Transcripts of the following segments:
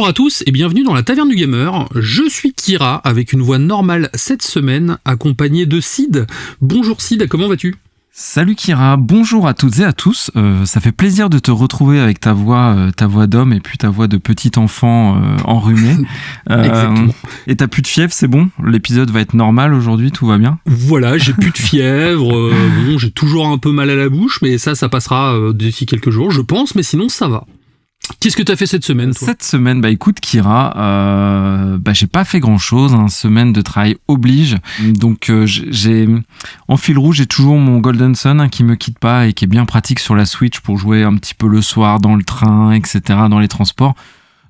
Bonjour à tous et bienvenue dans la Taverne du Gamer. Je suis Kira avec une voix normale cette semaine, accompagné de Sid. Bonjour Sid, comment vas-tu ? Salut Kira, bonjour à toutes et à tous. Ça fait plaisir de te retrouver avec ta voix d'homme et puis ta voix de petit enfant enrhumé. Exactement. Et t'as plus de fièvre, c'est bon ? L'épisode va être normal aujourd'hui, tout va bien ? Voilà, j'ai plus de fièvre. Bon, j'ai toujours un peu mal à la bouche, mais ça passera d'ici quelques jours, je pense. Mais sinon, ça va. Qu'est-ce que t'as fait cette semaine, toi ? Cette semaine, écoute Kira, j'ai pas fait grand-chose, hein. Semaine de travail oblige. Donc j'ai en fil rouge, j'ai toujours mon Golden Sun qui me quitte pas et qui est bien pratique sur la Switch pour jouer un petit peu le soir dans le train, etc., dans les transports.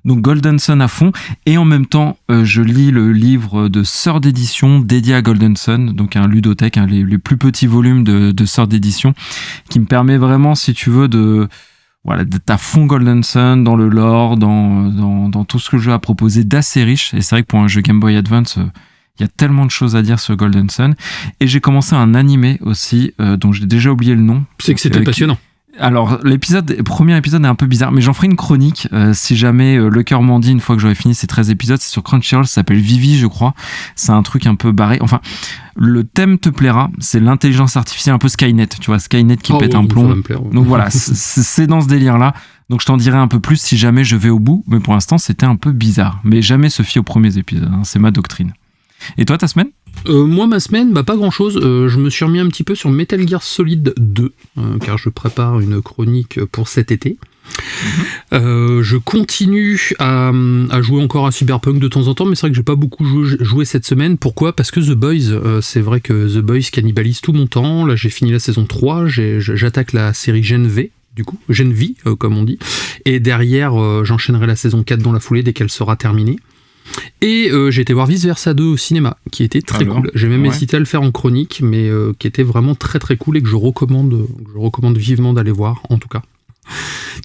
Donc Golden Sun à fond, et en même temps je lis le livre de sœur d'édition dédié à Golden Sun, donc un ludothèque, les plus petits volumes de sœur d'édition, qui me permet vraiment, si tu veux, d'être à fond Golden Sun, dans le lore, dans tout ce que le jeu a proposé d'assez riche. Et c'est vrai que pour un jeu Game Boy Advance, il y a tellement de choses à dire sur Golden Sun. Et j'ai commencé un animé aussi, dont j'ai déjà oublié le nom. C'est que c'était passionnant. Alors, le premier épisode est un peu bizarre, mais j'en ferai une chronique si jamais le cœur m'en dit, une fois que j'aurai fini ces 13 épisodes. C'est sur Crunchyroll, ça s'appelle Vivi, je crois. C'est un truc un peu barré. Enfin, le thème te plaira, c'est l'intelligence artificielle, un peu Skynet, tu vois, Skynet qui pète un plomb. Ça va me plaire, ouais. Donc voilà, c'est dans ce délire-là. Donc je t'en dirai un peu plus si jamais je vais au bout, mais pour l'instant, c'était un peu bizarre. Mais jamais se fie aux premiers épisodes, hein, c'est ma doctrine. Et toi, ta semaine ? Moi, ma semaine, pas grand-chose. Je me suis remis un petit peu sur Metal Gear Solid 2, car je prépare une chronique pour cet été. Je continue à jouer encore à Cyberpunk de temps en temps, mais c'est vrai que j'ai pas beaucoup joué cette semaine. Pourquoi ? Parce que The Boys, c'est vrai que The Boys cannibalise tout mon temps. Là, j'ai fini la saison 3, j'attaque la série Gen V, du coup, Gen V, comme on dit. Et derrière, j'enchaînerai la saison 4 dans la foulée dès qu'elle sera terminée. Et j'ai été voir Vice Versa 2 au cinéma, qui était très cool. J'ai même hésité à le faire en chronique, mais qui était vraiment très très cool et que je recommande vivement d'aller voir, en tout cas.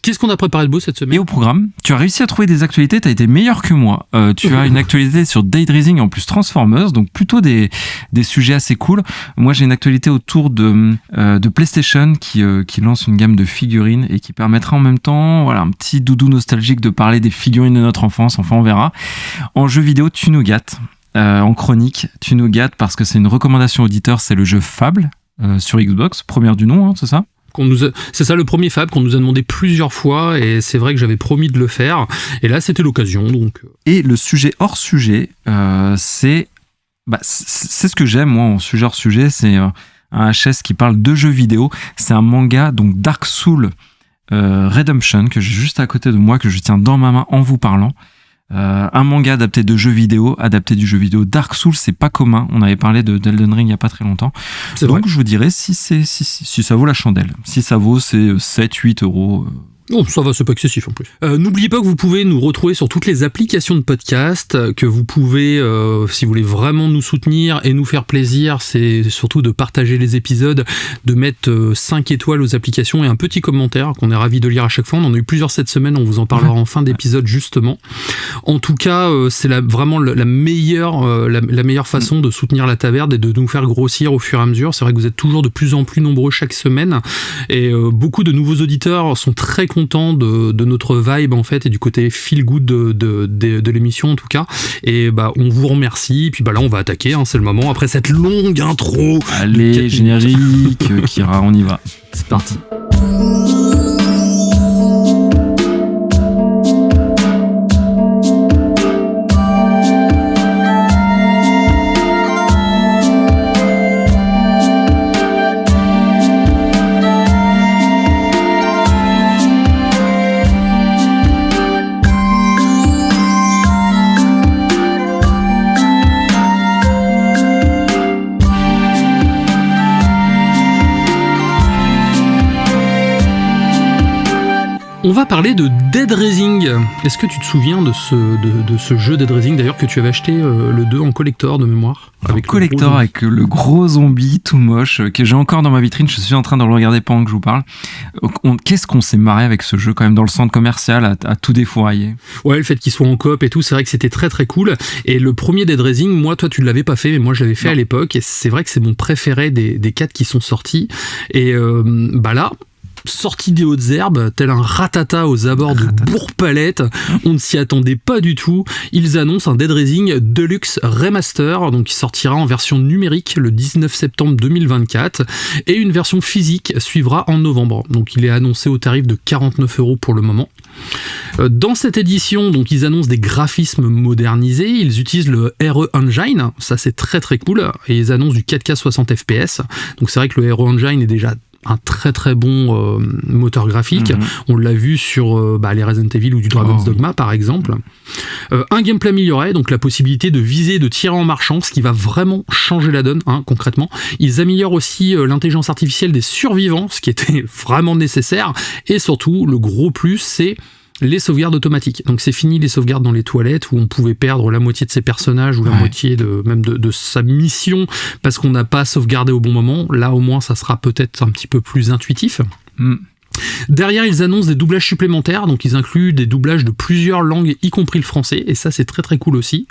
Qu'est-ce qu'on a préparé de beau cette semaine ? Et au programme, tu as réussi à trouver des actualités, tu as été meilleur que moi. Tu as une actualité sur Daydreaming en plus Transformers, donc plutôt des sujets assez cool. Moi, j'ai une actualité autour de PlayStation qui lance une gamme de figurines et qui permettra en même temps, voilà, un petit doudou nostalgique de parler des figurines de notre enfance. Enfin, on verra. En jeu vidéo, tu nous gâtes. En chronique, tu nous gâtes parce que c'est une recommandation auditeur, c'est le jeu Fable sur Xbox, première du nom, hein, c'est ça ? C'est ça, le premier Fable qu'on nous a demandé plusieurs fois, et c'est vrai que j'avais promis de le faire, et là c'était l'occasion. Donc. Et le sujet hors sujet, c'est ce que j'aime moi en sujet hors sujet, c'est un HS qui parle de jeux vidéo. C'est un manga, donc Dark Souls Redemption, que j'ai juste à côté de moi, que je tiens dans ma main en vous parlant. Un manga adapté de jeux vidéo, adapté du jeu vidéo Dark Souls, c'est pas commun. On avait parlé d'Elden Ring il y a pas très longtemps. Donc je vous dirais si ça vaut la chandelle. Si ça vaut, c'est 7-8 €. Oh, ça va, c'est pas excessif en plus. N'oubliez pas que vous pouvez nous retrouver sur toutes les applications de podcast, que vous pouvez, si vous voulez vraiment nous soutenir et nous faire plaisir, c'est surtout de partager les épisodes, de mettre 5 étoiles aux applications et un petit commentaire qu'on est ravis de lire à chaque fois. On en a eu plusieurs cette semaine, on vous en parlera en fin d'épisode justement. En tout cas, c'est vraiment la meilleure façon de soutenir la taverne et de nous faire grossir au fur et à mesure. C'est vrai que vous êtes toujours de plus en plus nombreux chaque semaine, et beaucoup de nouveaux auditeurs sont très content de notre vibe en fait, et du côté feel good de l'émission en tout cas, et on vous remercie. Et puis là on va attaquer, hein, c'est le moment après cette longue intro. Allez, générique, Kira, on y va, c'est parti. On va parler de Dead Rising. Est-ce que tu te souviens de ce jeu Dead Rising d'ailleurs, que tu avais acheté le 2 en collector de mémoire, avec collector avec le gros zombie tout moche que j'ai encore dans ma vitrine. Je suis en train de le regarder pendant que je vous parle. Qu'est-ce qu'on s'est marré avec ce jeu quand même dans le centre commercial à tout défourailler. Ouais, le fait qu'il soit en coop et tout, c'est vrai que c'était très très cool. Et le premier Dead Rising, moi, toi tu ne l'avais pas fait, mais moi je l'avais fait à l'époque, et c'est vrai que c'est mon préféré des 4 qui sont sortis. Et là, sorti des hautes herbes, tel un ratata aux abords de Bourg-Palette. On ne s'y attendait pas du tout. Ils annoncent un Dead Rising Deluxe Remaster, donc qui sortira en version numérique le 19 septembre 2024, et une version physique suivra en novembre. Donc il est annoncé au tarif de 49 € pour le moment. Dans cette édition, donc ils annoncent des graphismes modernisés, ils utilisent le RE Engine, ça c'est très très cool, et ils annoncent du 4K 60 FPS. Donc c'est vrai que le RE Engine est déjà un très très bon moteur graphique. On l'a vu sur les Resident Evil ou du Dragon's Dogma par exemple. Un gameplay amélioré, donc la possibilité de viser et de tirer en marchant, ce qui va vraiment changer la donne, concrètement. Ils améliorent aussi l'intelligence artificielle des survivants, ce qui était vraiment nécessaire, et surtout le gros plus c'est les sauvegardes automatiques. Donc c'est fini les sauvegardes dans les toilettes où on pouvait perdre la moitié de ses personnages ou la moitié de sa mission parce qu'on n'a pas sauvegardé au bon moment. Là au moins ça sera peut-être un petit peu plus intuitif. Derrière, ils annoncent des doublages supplémentaires, donc ils incluent des doublages de plusieurs langues, y compris le français, et ça c'est très très cool aussi.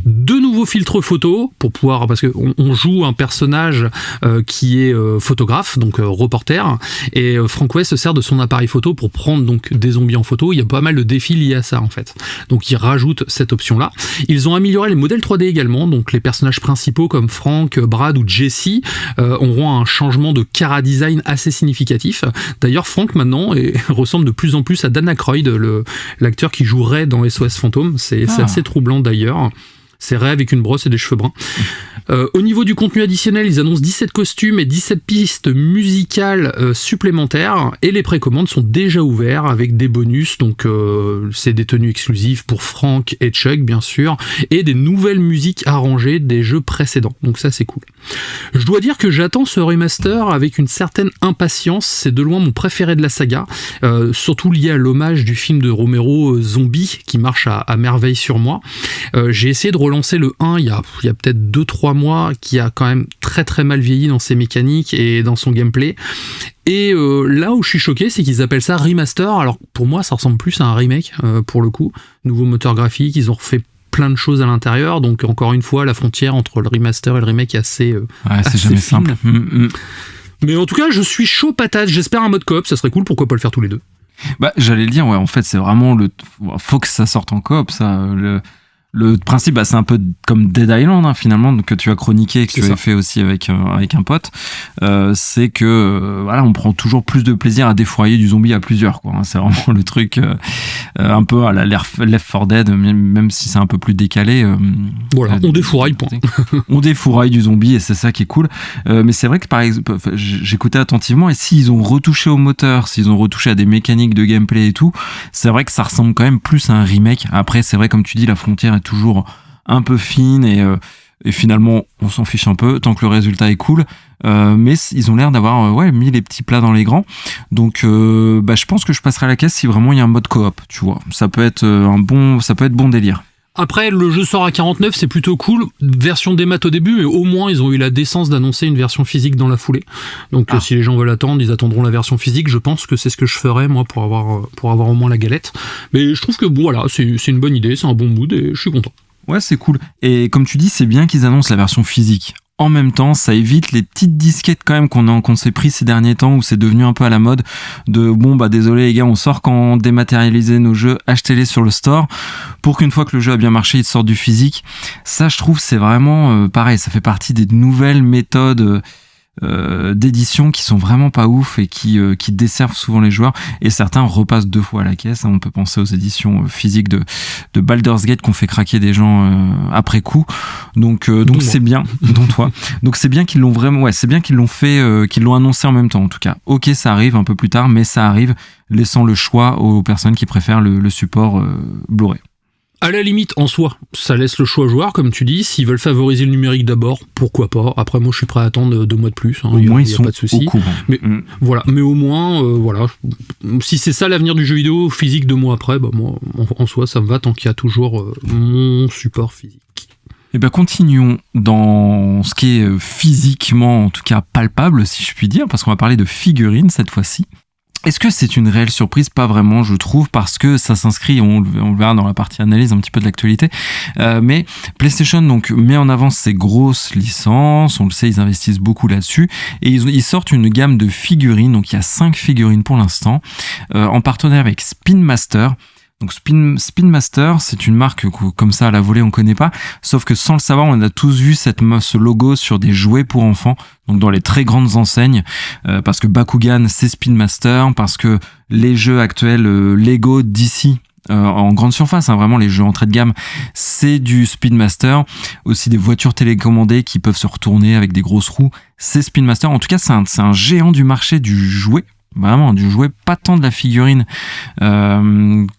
De nouveaux filtres photos, pour pouvoir, parce qu'on joue un personnage qui est photographe, donc reporter, et Frank West se sert de son appareil photo pour prendre donc des zombies en photo. Il y a pas mal de défis liés à ça en fait. Donc ils rajoutent cette option-là. Ils ont amélioré les modèles 3D également, donc les personnages principaux comme Frank, Brad ou Jesse auront un changement de chara design assez significatif. D'ailleurs, Frank maintenant ressemble de plus en plus à Dan Aykroyd, l'acteur qui jouerait dans SOS Fantôme. C'est assez troublant d'ailleurs. C'est Ray avec une brosse et des cheveux bruns. Au niveau du contenu additionnel, ils annoncent 17 costumes et 17 pistes musicales supplémentaires, et les précommandes sont déjà ouvertes avec des bonus, donc c'est des tenues exclusives pour Frank et Chuck bien sûr, et des nouvelles musiques arrangées des jeux précédents, donc ça c'est cool. Je dois dire que j'attends ce remaster avec une certaine impatience, c'est de loin mon préféré de la saga, surtout lié à l'hommage du film de Romero, Zombie, qui marche à merveille sur moi. J'ai essayé de relancer le 1 il y a peut-être 2-3 mois, qui a quand même très très mal vieilli dans ses mécaniques et dans son gameplay. Et là où je suis choqué, c'est qu'ils appellent ça remaster. Alors pour moi, ça ressemble plus à un remake pour le coup. Nouveau moteur graphique, ils ont refait plein de choses à l'intérieur. Donc encore une fois, la frontière entre le remaster et le remake est assez c'est jamais simple. Mais en tout cas, je suis chaud patate. J'espère un mode coop, ça serait cool. Pourquoi pas le faire tous les deux? J'allais le dire, en fait, c'est vraiment faut que ça sorte en coop, ça. Le principe, c'est un peu comme Dead Island finalement, que tu as chroniqué, que tu avais fait aussi avec un pote. C'est que on prend toujours plus de plaisir à défourailler du zombie à plusieurs, quoi. C'est vraiment le truc un peu à la Left 4 Dead, même si c'est un peu plus décalé. On défouraille, point. On défouraille du zombie et c'est ça qui est cool. Mais c'est vrai que par exemple, j'écoutais attentivement, et s'ils ont retouché au moteur, s'ils ont retouché à des mécaniques de gameplay et tout, c'est vrai que ça ressemble quand même plus à un remake. Après, c'est vrai, comme tu dis, la frontière est toujours un peu fine et finalement on s'en fiche un peu tant que le résultat est cool, mais ils ont l'air d'avoir mis les petits plats dans les grands, donc je pense que je passerai à la caisse si vraiment il y a un mode coop, tu vois. Ça peut être bon délire. Après, le jeu sort à 49, c'est plutôt cool. Version démat au début, mais au moins ils ont eu la décence d'annoncer une version physique dans la foulée. Donc si les gens veulent attendre, ils attendront la version physique. Je pense que c'est ce que je ferais moi pour avoir au moins la galette. Mais je trouve que c'est une bonne idée, c'est un bon mood et je suis content. Ouais, c'est cool. Et comme tu dis, c'est bien qu'ils annoncent la version physique. En même temps, ça évite les petites disquettes quand même qu'on s'est pris ces derniers temps, où c'est devenu un peu à la mode de désolé les gars, on sort quand dématérialiser nos jeux, achetez-les sur le store pour qu'une fois que le jeu a bien marché, il sorte du physique. Ça, je trouve, c'est vraiment pareil, ça fait partie des nouvelles méthodes d'édition qui sont vraiment pas ouf et qui desservent souvent les joueurs, et certains repassent 2 fois à la caisse. On peut penser aux éditions physiques de Baldur's Gate qu'on fait craquer des gens après coup, donc c'est bien, dont toi. Donc c'est bien qu'ils l'ont vraiment, c'est bien qu'ils l'ont fait, qu'ils l'ont annoncé en même temps en tout cas. Ok, ça arrive un peu plus tard, mais ça arrive, laissant le choix aux personnes qui préfèrent le support Blu-ray. À la limite, en soi, ça laisse le choix aux joueurs, comme tu dis. S'ils veulent favoriser le numérique d'abord, pourquoi pas. Après, moi, je suis prêt à attendre 2 mois de plus. Au moins, ils sont pas de souci. Mais voilà. Mais au moins, si c'est ça l'avenir du jeu vidéo physique 2 mois après, moi, en soi, ça me va tant qu'il y a toujours mon support physique. Eh bien, continuons dans ce qui est physiquement, en tout cas palpable, si je puis dire, parce qu'on va parler de figurines cette fois-ci. Est-ce que c'est une réelle surprise? Pas vraiment, je trouve, parce que ça s'inscrit, on le verra dans la partie analyse un petit peu de l'actualité, mais PlayStation donc met en avant ses grosses licences, on le sait, ils investissent beaucoup là-dessus, et ils sortent une gamme de figurines, donc il y a 5 figurines pour l'instant, en partenariat avec Spin Master. Donc Spin Master, c'est une marque comme ça à la volée on connaît pas, sauf que sans le savoir on a tous vu ce logo sur des jouets pour enfants, donc dans les très grandes enseignes, parce que Bakugan c'est Spin Master, parce que les jeux actuels Lego DC en grande surface, vraiment les jeux entrée de gamme, c'est du Spin Master. Aussi des voitures télécommandées qui peuvent se retourner avec des grosses roues, c'est Spin Master. En tout cas c'est un géant du marché du jouet. Vraiment du jouet, pas tant de la figurine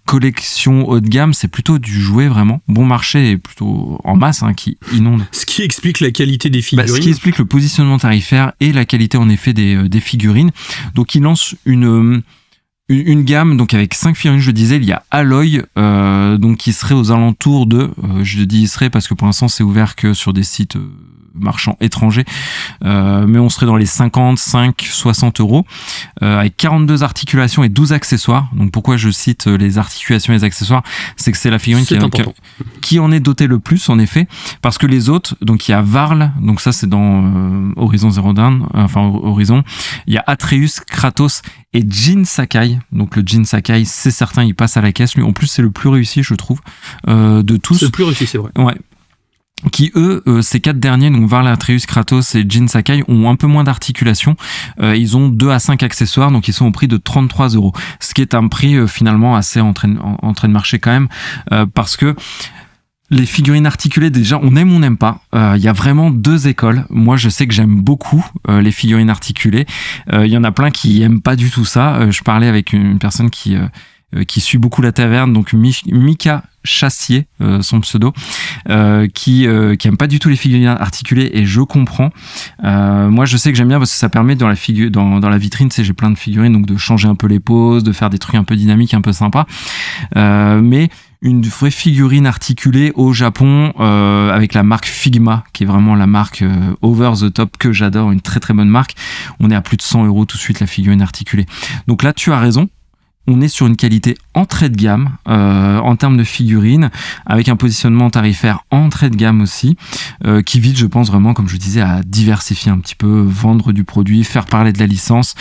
collection haut de gamme, c'est plutôt du jouet vraiment bon marché et plutôt en masse qui inonde. Ce qui explique la qualité des figurines. Ce qui explique le positionnement tarifaire et la qualité en effet des figurines. Donc il lance une gamme donc avec 5 figurines, je disais, il y a Alloy donc qui serait aux alentours de je dis il serait parce que pour l'instant c'est ouvert que sur des sites marchands étrangers, mais on serait dans les 55-60 euros, avec 42 articulations et 12 accessoires. Donc pourquoi je cite les articulations et les accessoires, c'est que c'est la figurine qui en est dotée le plus en effet, parce que les autres, donc il y a Varl, donc ça c'est dans Horizon Zero Dawn, Horizon, il y a Atreus, Kratos et Jin Sakai. Donc le Jin Sakai, c'est certain, il passe à la caisse, lui en plus c'est le plus réussi je trouve de tous. C'est le plus réussi, c'est vrai. Ouais. Qui eux, ces 4 derniers, donc Varl, Atreus, Kratos et Jin Sakai, ont un peu moins d'articulation. Ils ont 2 à 5 accessoires, donc ils sont au prix de 33 €. Ce qui est un prix finalement assez entrée de marché quand même, parce que les figurines articulées, déjà, on aime ou on n'aime pas. Il y a vraiment 2 écoles. Moi, je sais que j'aime beaucoup les figurines articulées. Il y en a plein qui aiment pas du tout ça. Je parlais avec une personne qui suit beaucoup la taverne, donc Mika Chassier, son pseudo, qui aime pas du tout les figurines articulées, et je comprends. Moi je sais que j'aime bien parce que ça permet dans la vitrine, tu sais, j'ai plein de figurines, donc de changer un peu les poses, de faire des trucs un peu dynamiques, un peu sympas, mais une vraie figurine articulée au Japon, avec la marque Figma, qui est vraiment la marque over the top que j'adore, une très très bonne marque. On est à plus de 100 € tout de suite la figurine articulée. Donc là tu as raison. On est sur une qualité entrée de gamme en termes de figurines, avec un positionnement tarifaire entrée de gamme aussi, qui vise, je pense vraiment, comme je disais, à diversifier un petit peu, vendre du produit, faire parler de la licence.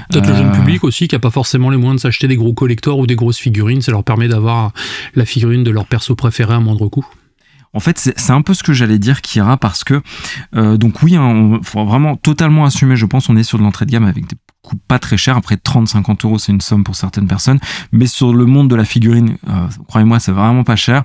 Peut-être le jeune public aussi, qui n'a pas forcément les moyens de s'acheter des gros collectors ou des grosses figurines, ça leur permet d'avoir la figurine de leur perso préféré à moindre coût. En fait, c'est un peu ce que j'allais dire, Kira, parce que donc oui, faut vraiment totalement assumer, je pense, on est sur de l'entrée de gamme avec des coûts pas très chers. Après 30-50 €, c'est une somme pour certaines personnes, mais sur le monde de la figurine, croyez-moi, c'est vraiment pas cher.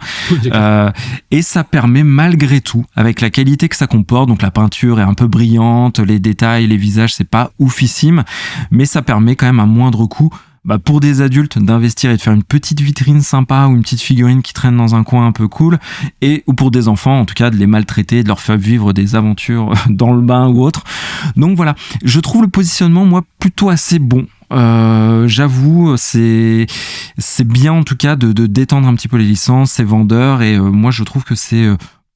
Et ça permet malgré tout, avec la qualité que ça comporte, donc la peinture est un peu brillante, les détails, les visages, c'est pas oufissime, mais ça permet quand même à moindre coût, pour des adultes, d'investir et de faire une petite vitrine sympa ou une petite figurine qui traîne dans un coin un peu cool, ou pour des enfants, en tout cas, de les maltraiter, de leur faire vivre des aventures dans le bain ou autre. Donc voilà, je trouve le positionnement, moi, plutôt assez bon. J'avoue, c'est bien en tout cas de détendre un petit peu les licences, ces vendeurs, et moi je trouve que c'est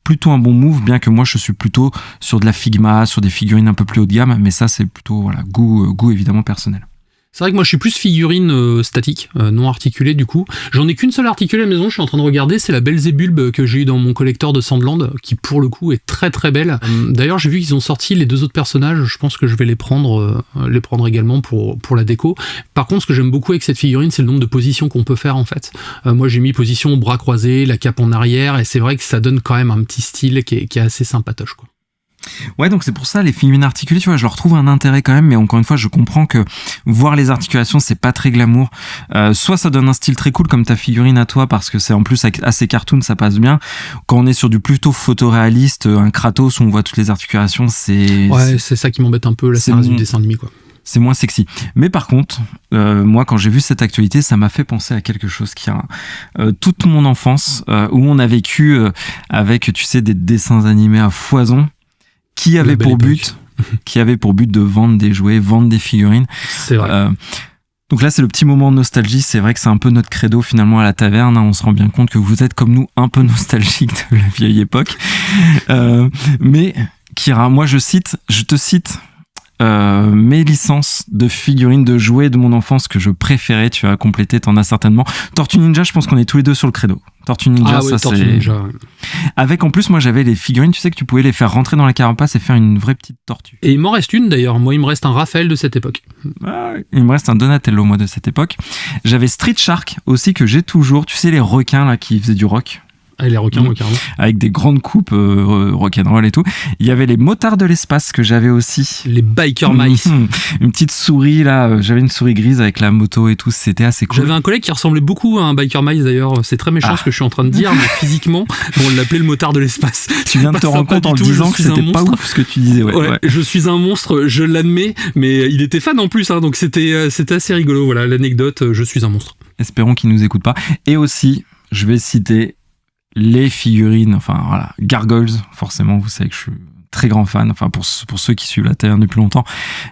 plutôt un bon move, bien que moi je suis plutôt sur de la Figma, sur des figurines un peu plus haut de gamme, mais ça c'est plutôt goût évidemment personnel. C'est vrai que moi je suis plus figurine statique, non articulée du coup. J'en ai qu'une seule articulée à la maison, je suis en train de regarder, c'est la Belzébulb que j'ai eu dans mon collector de Sandland, qui pour le coup est très très belle. D'ailleurs j'ai vu qu'ils ont sorti les 2 autres personnages, je pense que je vais les prendre également pour la déco. Par contre ce que j'aime beaucoup avec cette figurine, c'est le nombre de positions qu'on peut faire en fait. Moi j'ai mis position bras croisés, la cape en arrière, et c'est vrai que ça donne quand même un petit style qui est assez sympatoche quoi. Ouais, donc c'est pour ça les figurines articulées, tu vois, je leur trouve un intérêt quand même, mais encore une fois, je comprends que voir les articulations, c'est pas très glamour. Soit ça donne un style très cool comme ta figurine à toi, parce que c'est en plus assez cartoon, ça passe bien. Quand on est sur du plutôt photoréaliste, un Kratos où on voit toutes les articulations, c'est ça qui m'embête un peu, là c'est du dessin animé quoi. C'est moins sexy. Mais par contre, moi, quand j'ai vu cette actualité, ça m'a fait penser à quelque chose qui a toute mon enfance, où on a vécu avec, tu sais, des dessins animés à foison, qui avait pour but de vendre des jouets, vendre des figurines. C'est vrai. Donc là, c'est le petit moment de nostalgie. C'est vrai que c'est un peu notre credo finalement à la taverne. On se rend bien compte que vous êtes comme nous un peu nostalgique de la vieille époque. Mais Kira, moi je te cite mes licences de figurines de jouets de mon enfance que je préférais. Tu as complété, t'en as certainement. Tortue Ninja, je pense qu'on est tous les deux sur le credo. Tortue Ninja, Tortue Ninja, ouais. Avec en plus, moi j'avais les figurines, tu sais que tu pouvais les faire rentrer dans la carapace et faire une vraie petite tortue. Et il m'en reste une d'ailleurs, moi il me reste un Raphaël de cette époque. Il me reste un Donatello moi de cette époque. J'avais Street Shark aussi que j'ai toujours, tu sais les requins là qui faisaient du rock. Ah, les requins, carrément. Avec des grandes coupes rock'n'roll et tout. Il y avait les motards de l'espace que j'avais aussi. Les Biker Mice. Une petite souris là, j'avais une souris grise avec la moto et tout, c'était assez cool. J'avais un collègue qui ressemblait beaucoup à un Biker Mice d'ailleurs, c'est très méchant ce que je suis en train de dire, mais physiquement, on l'appelait le motard de l'espace. Tu viens de te rendre compte en disant que c'était pas ouf ce que tu disais. Ouais. Je suis un monstre, je l'admets, mais il était fan en plus, hein, donc c'était assez rigolo. Voilà l'anecdote, je suis un monstre. Espérons qu'il nous écoute pas. Et aussi, je vais citer les figurines, enfin voilà, Gargoyles, forcément, vous savez que je suis très grand fan, enfin pour ceux qui suivent la Terre depuis longtemps,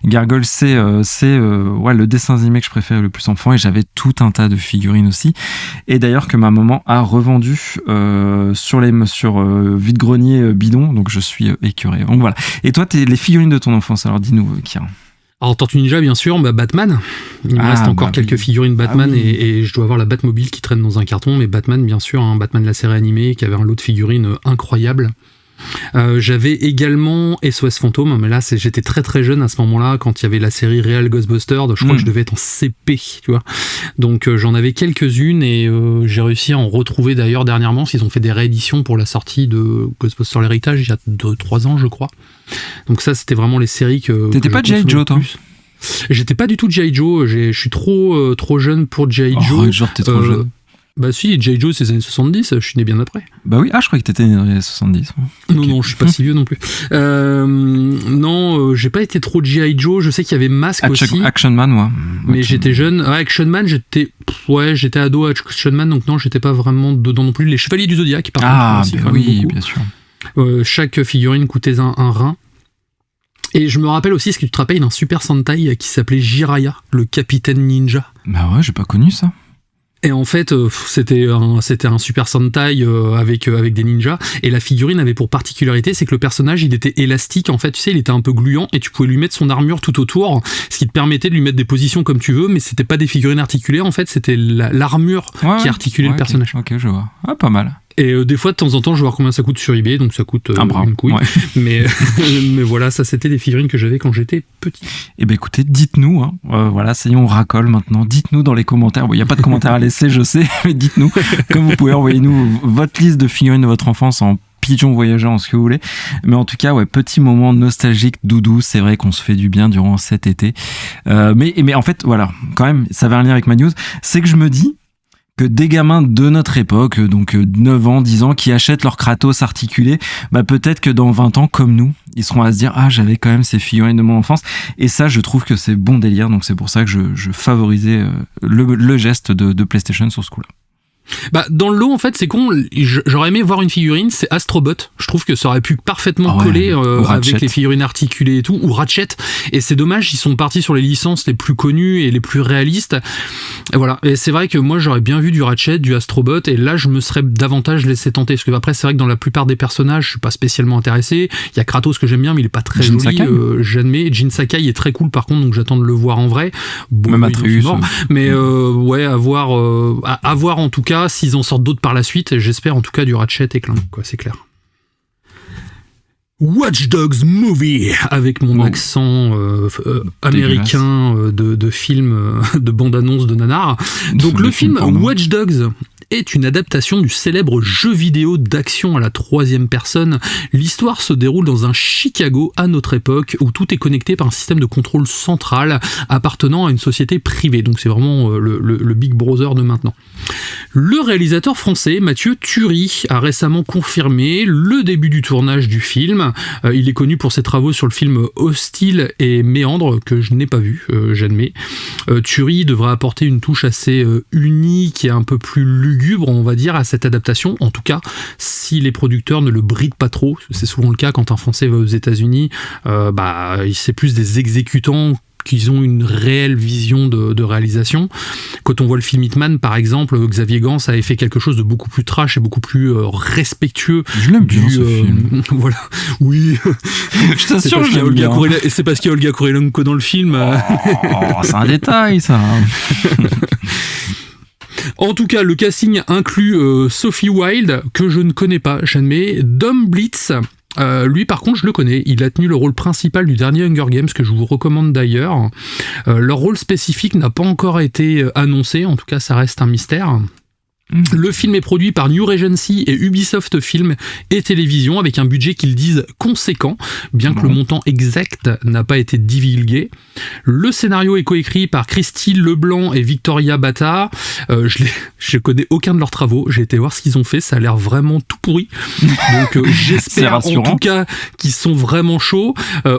Gargoyles c'est le dessin animé que je préfère le plus enfant, et j'avais tout un tas de figurines aussi, et d'ailleurs que ma maman a revendu sur vide-grenier bidon, donc je suis écœuré. Donc voilà. Et toi, les figurines de ton enfance, alors dis-nous, Kieran. Alors Tortue Ninja, bien sûr, Batman. Il me reste encore quelques figurines Batman, et je dois avoir la Batmobile qui traîne dans un carton, mais Batman, bien sûr, Batman de la série animée, qui avait un lot de figurines incroyable. J'avais également SOS Fantôme, mais là j'étais très très jeune à ce moment-là, quand il y avait la série Real Ghostbusters, je crois que je devais être en CP, tu vois. Donc j'en avais quelques-unes, et j'ai réussi à en retrouver d'ailleurs dernièrement, s'ils ont fait des rééditions pour la sortie de Ghostbusters l'héritage il y a 2-3 ans je crois. Donc ça c'était vraiment les séries que... T'étais pas G.I. Joe toi? J'étais pas du tout G.I. Joe, je suis trop jeune pour G.I. Joe. Genre t'es trop jeune. Bah si, G.I. Joe c'est les années 70, je suis né bien après. Bah oui, je croyais que t'étais né dans les années 70. Non, okay. Non, je suis pas si vieux non plus. Non, j'ai pas été trop G.I. Joe, je sais qu'il y avait Mask aussi. Action Man, moi. Mais j'étais jeune. Action Man, j'étais ado à Action Man, donc non, j'étais pas vraiment dedans non plus. Les Chevaliers du Zodiaque, par contre. Ah, bah oui, bien sûr. Chaque figurine coûtait un rein. Et je me rappelle aussi, est-ce que tu te rappelles d'un Super Sentai qui s'appelait Jiraiya, le capitaine ninja? Bah ouais, j'ai pas connu ça. Et en fait, c'était un Super Sentai avec des ninjas, et la figurine avait pour particularité, c'est que le personnage, il était élastique, en fait, tu sais, il était un peu gluant, et tu pouvais lui mettre son armure tout autour, ce qui te permettait de lui mettre des positions comme tu veux, mais c'était pas des figurines articulées, en fait, c'était l'armure qui articulait le personnage. Ok, je vois. Ah, pas mal. Et des fois, de temps en temps, je vois combien ça coûte sur eBay, donc ça coûte une couille. Ouais. Mais voilà, ça c'était des figurines que j'avais quand j'étais petit. Eh ben écoutez, dites-nous, voilà, ça y est, on racole maintenant. Dites-nous dans les commentaires. Bon, il n'y a pas de commentaires à laisser, je sais, mais dites-nous. Comme vous pouvez, envoyez-nous votre liste de figurines de votre enfance en pigeon voyageur, en ce que vous voulez. Mais en tout cas, petit moment nostalgique, doudou. C'est vrai qu'on se fait du bien durant cet été. Mais en fait, voilà, quand même, ça va un lien avec ma news. C'est que je me dis que des gamins de notre époque, donc 9 ans, 10 ans, qui achètent leur Kratos articulé, peut-être que dans 20 ans, comme nous, ils seront à se dire « Ah, j'avais quand même ces figurines de mon enfance ». Et ça, je trouve que c'est bon délire, donc c'est pour ça que je favorisais le geste de PlayStation sur ce coup-là. Dans le lot, en fait, c'est con. J'aurais aimé voir une figurine, c'est Astrobot. Je trouve que ça aurait pu parfaitement coller avec les figurines articulées et tout, ou Ratchet. Et c'est dommage, ils sont partis sur les licences les plus connues et les plus réalistes. Et voilà. Et c'est vrai que moi, j'aurais bien vu du Ratchet, du Astrobot, et là, je me serais davantage laissé tenter. Parce que après, c'est vrai que dans la plupart des personnages, je suis pas spécialement intéressé. Il y a Kratos que j'aime bien, mais il est pas très joli. J'admets. Jin Sakai est très cool, par contre, donc j'attends de le voir en vrai. Bon, même Atreus. Mais à voir en tout cas. S'ils en sortent d'autres par la suite, j'espère en tout cas du Ratchet et Clank, c'est clair. Watch Dogs Movie, avec mon accent américain de film, de bande-annonce de nanar. Donc le film Watch Dogs est une adaptation du célèbre jeu vidéo d'action à la troisième personne. L'histoire se déroule dans un Chicago à notre époque, où tout est connecté par un système de contrôle central appartenant à une société privée. Donc c'est vraiment le Big Brother de maintenant. Le réalisateur français Mathieu Turi a récemment confirmé le début du tournage du film. Il est connu pour ses travaux sur le film Hostile et Méandre, que je n'ai pas vu, j'admets. Turi devrait apporter une touche assez unique et un peu plus lugubre, on va dire, à cette adaptation. En tout cas, si les producteurs ne le brident pas trop, c'est souvent le cas quand un Français va aux États-Unis, c'est plus des exécutants qu'ils ont une réelle vision de réalisation. Quand on voit le film Hitman, par exemple, Xavier Gans avait fait quelque chose de beaucoup plus trash et beaucoup plus respectueux. Je l'aime bien, ce film. Voilà, oui. Je t'assure, je l'aime bien. Et c'est parce qu'il y a Olga Kurylenko dans le film. C'est un détail, ça. En tout cas, le casting inclut Sophie Wilde, que je ne connais pas, j'admets, Dom Blitz. Lui, par contre, je le connais. Il a tenu le rôle principal du dernier Hunger Games, que je vous recommande d'ailleurs. Leur rôle spécifique n'a pas encore été annoncé. En tout cas, ça reste un mystère. Le film est produit par New Regency et Ubisoft Film et Télévision avec un budget qu'ils disent conséquent, bien que le montant exact n'a pas été divulgué. Le scénario est coécrit par Christy Leblanc et Victoria Bata. Je connais aucun de leurs travaux, j'ai été voir ce qu'ils ont fait, ça a l'air vraiment tout pourri. Donc j'espère en tout cas qu'ils sont vraiment chauds.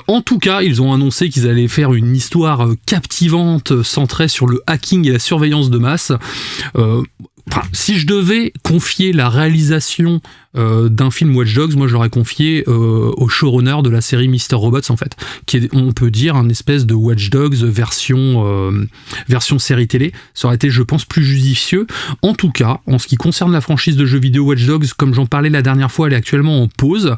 En tout cas, ils ont annoncé qu'ils allaient faire une histoire captivante centrée sur le hacking et la surveillance de masse. Enfin, si je devais confier la réalisation d'un film Watch Dogs, moi je l'aurais confié au showrunner de la série Mr. Robots en fait, qui est, on peut dire, un espèce de Watch Dogs version série télé. Ça aurait été, je pense, plus judicieux. En tout cas, en ce qui concerne la franchise de jeux vidéo Watch Dogs, comme j'en parlais la dernière fois, elle est actuellement en pause.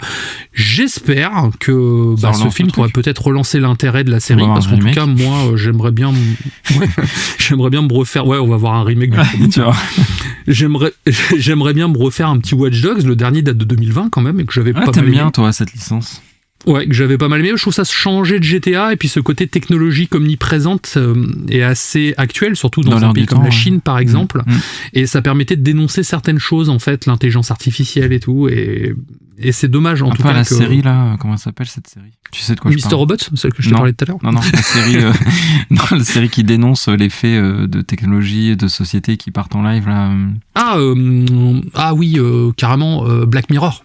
J'espère que ce film pourrait peut-être relancer l'intérêt de la série, parce qu'en tout cas, moi, j'aimerais bien me refaire. Ouais, on va voir un remake du premier. Tu vois. J'aimerais bien me refaire un petit Watch Dogs. Le dernier date de 2020 quand même, et que j'avais pas mal aimé. T'aimes bien toi cette licence? Ouais, que j'avais pas mal aimé. Je trouve ça changer de GTA, et puis ce côté technologique omniprésente est assez actuel, surtout dans un pays comme la Chine par exemple. Et ça permettait de dénoncer certaines choses, en fait, l'intelligence artificielle et tout, et c'est dommage en tout cas. La série là, comment ça s'appelle cette série? Tu sais de quoi je parle? Mr. Robots, celle que je t'ai parlé tout à l'heure. Non, la série, la série qui dénonce les faits de technologie et de société qui partent en live là. Ah oui, carrément, Black Mirror.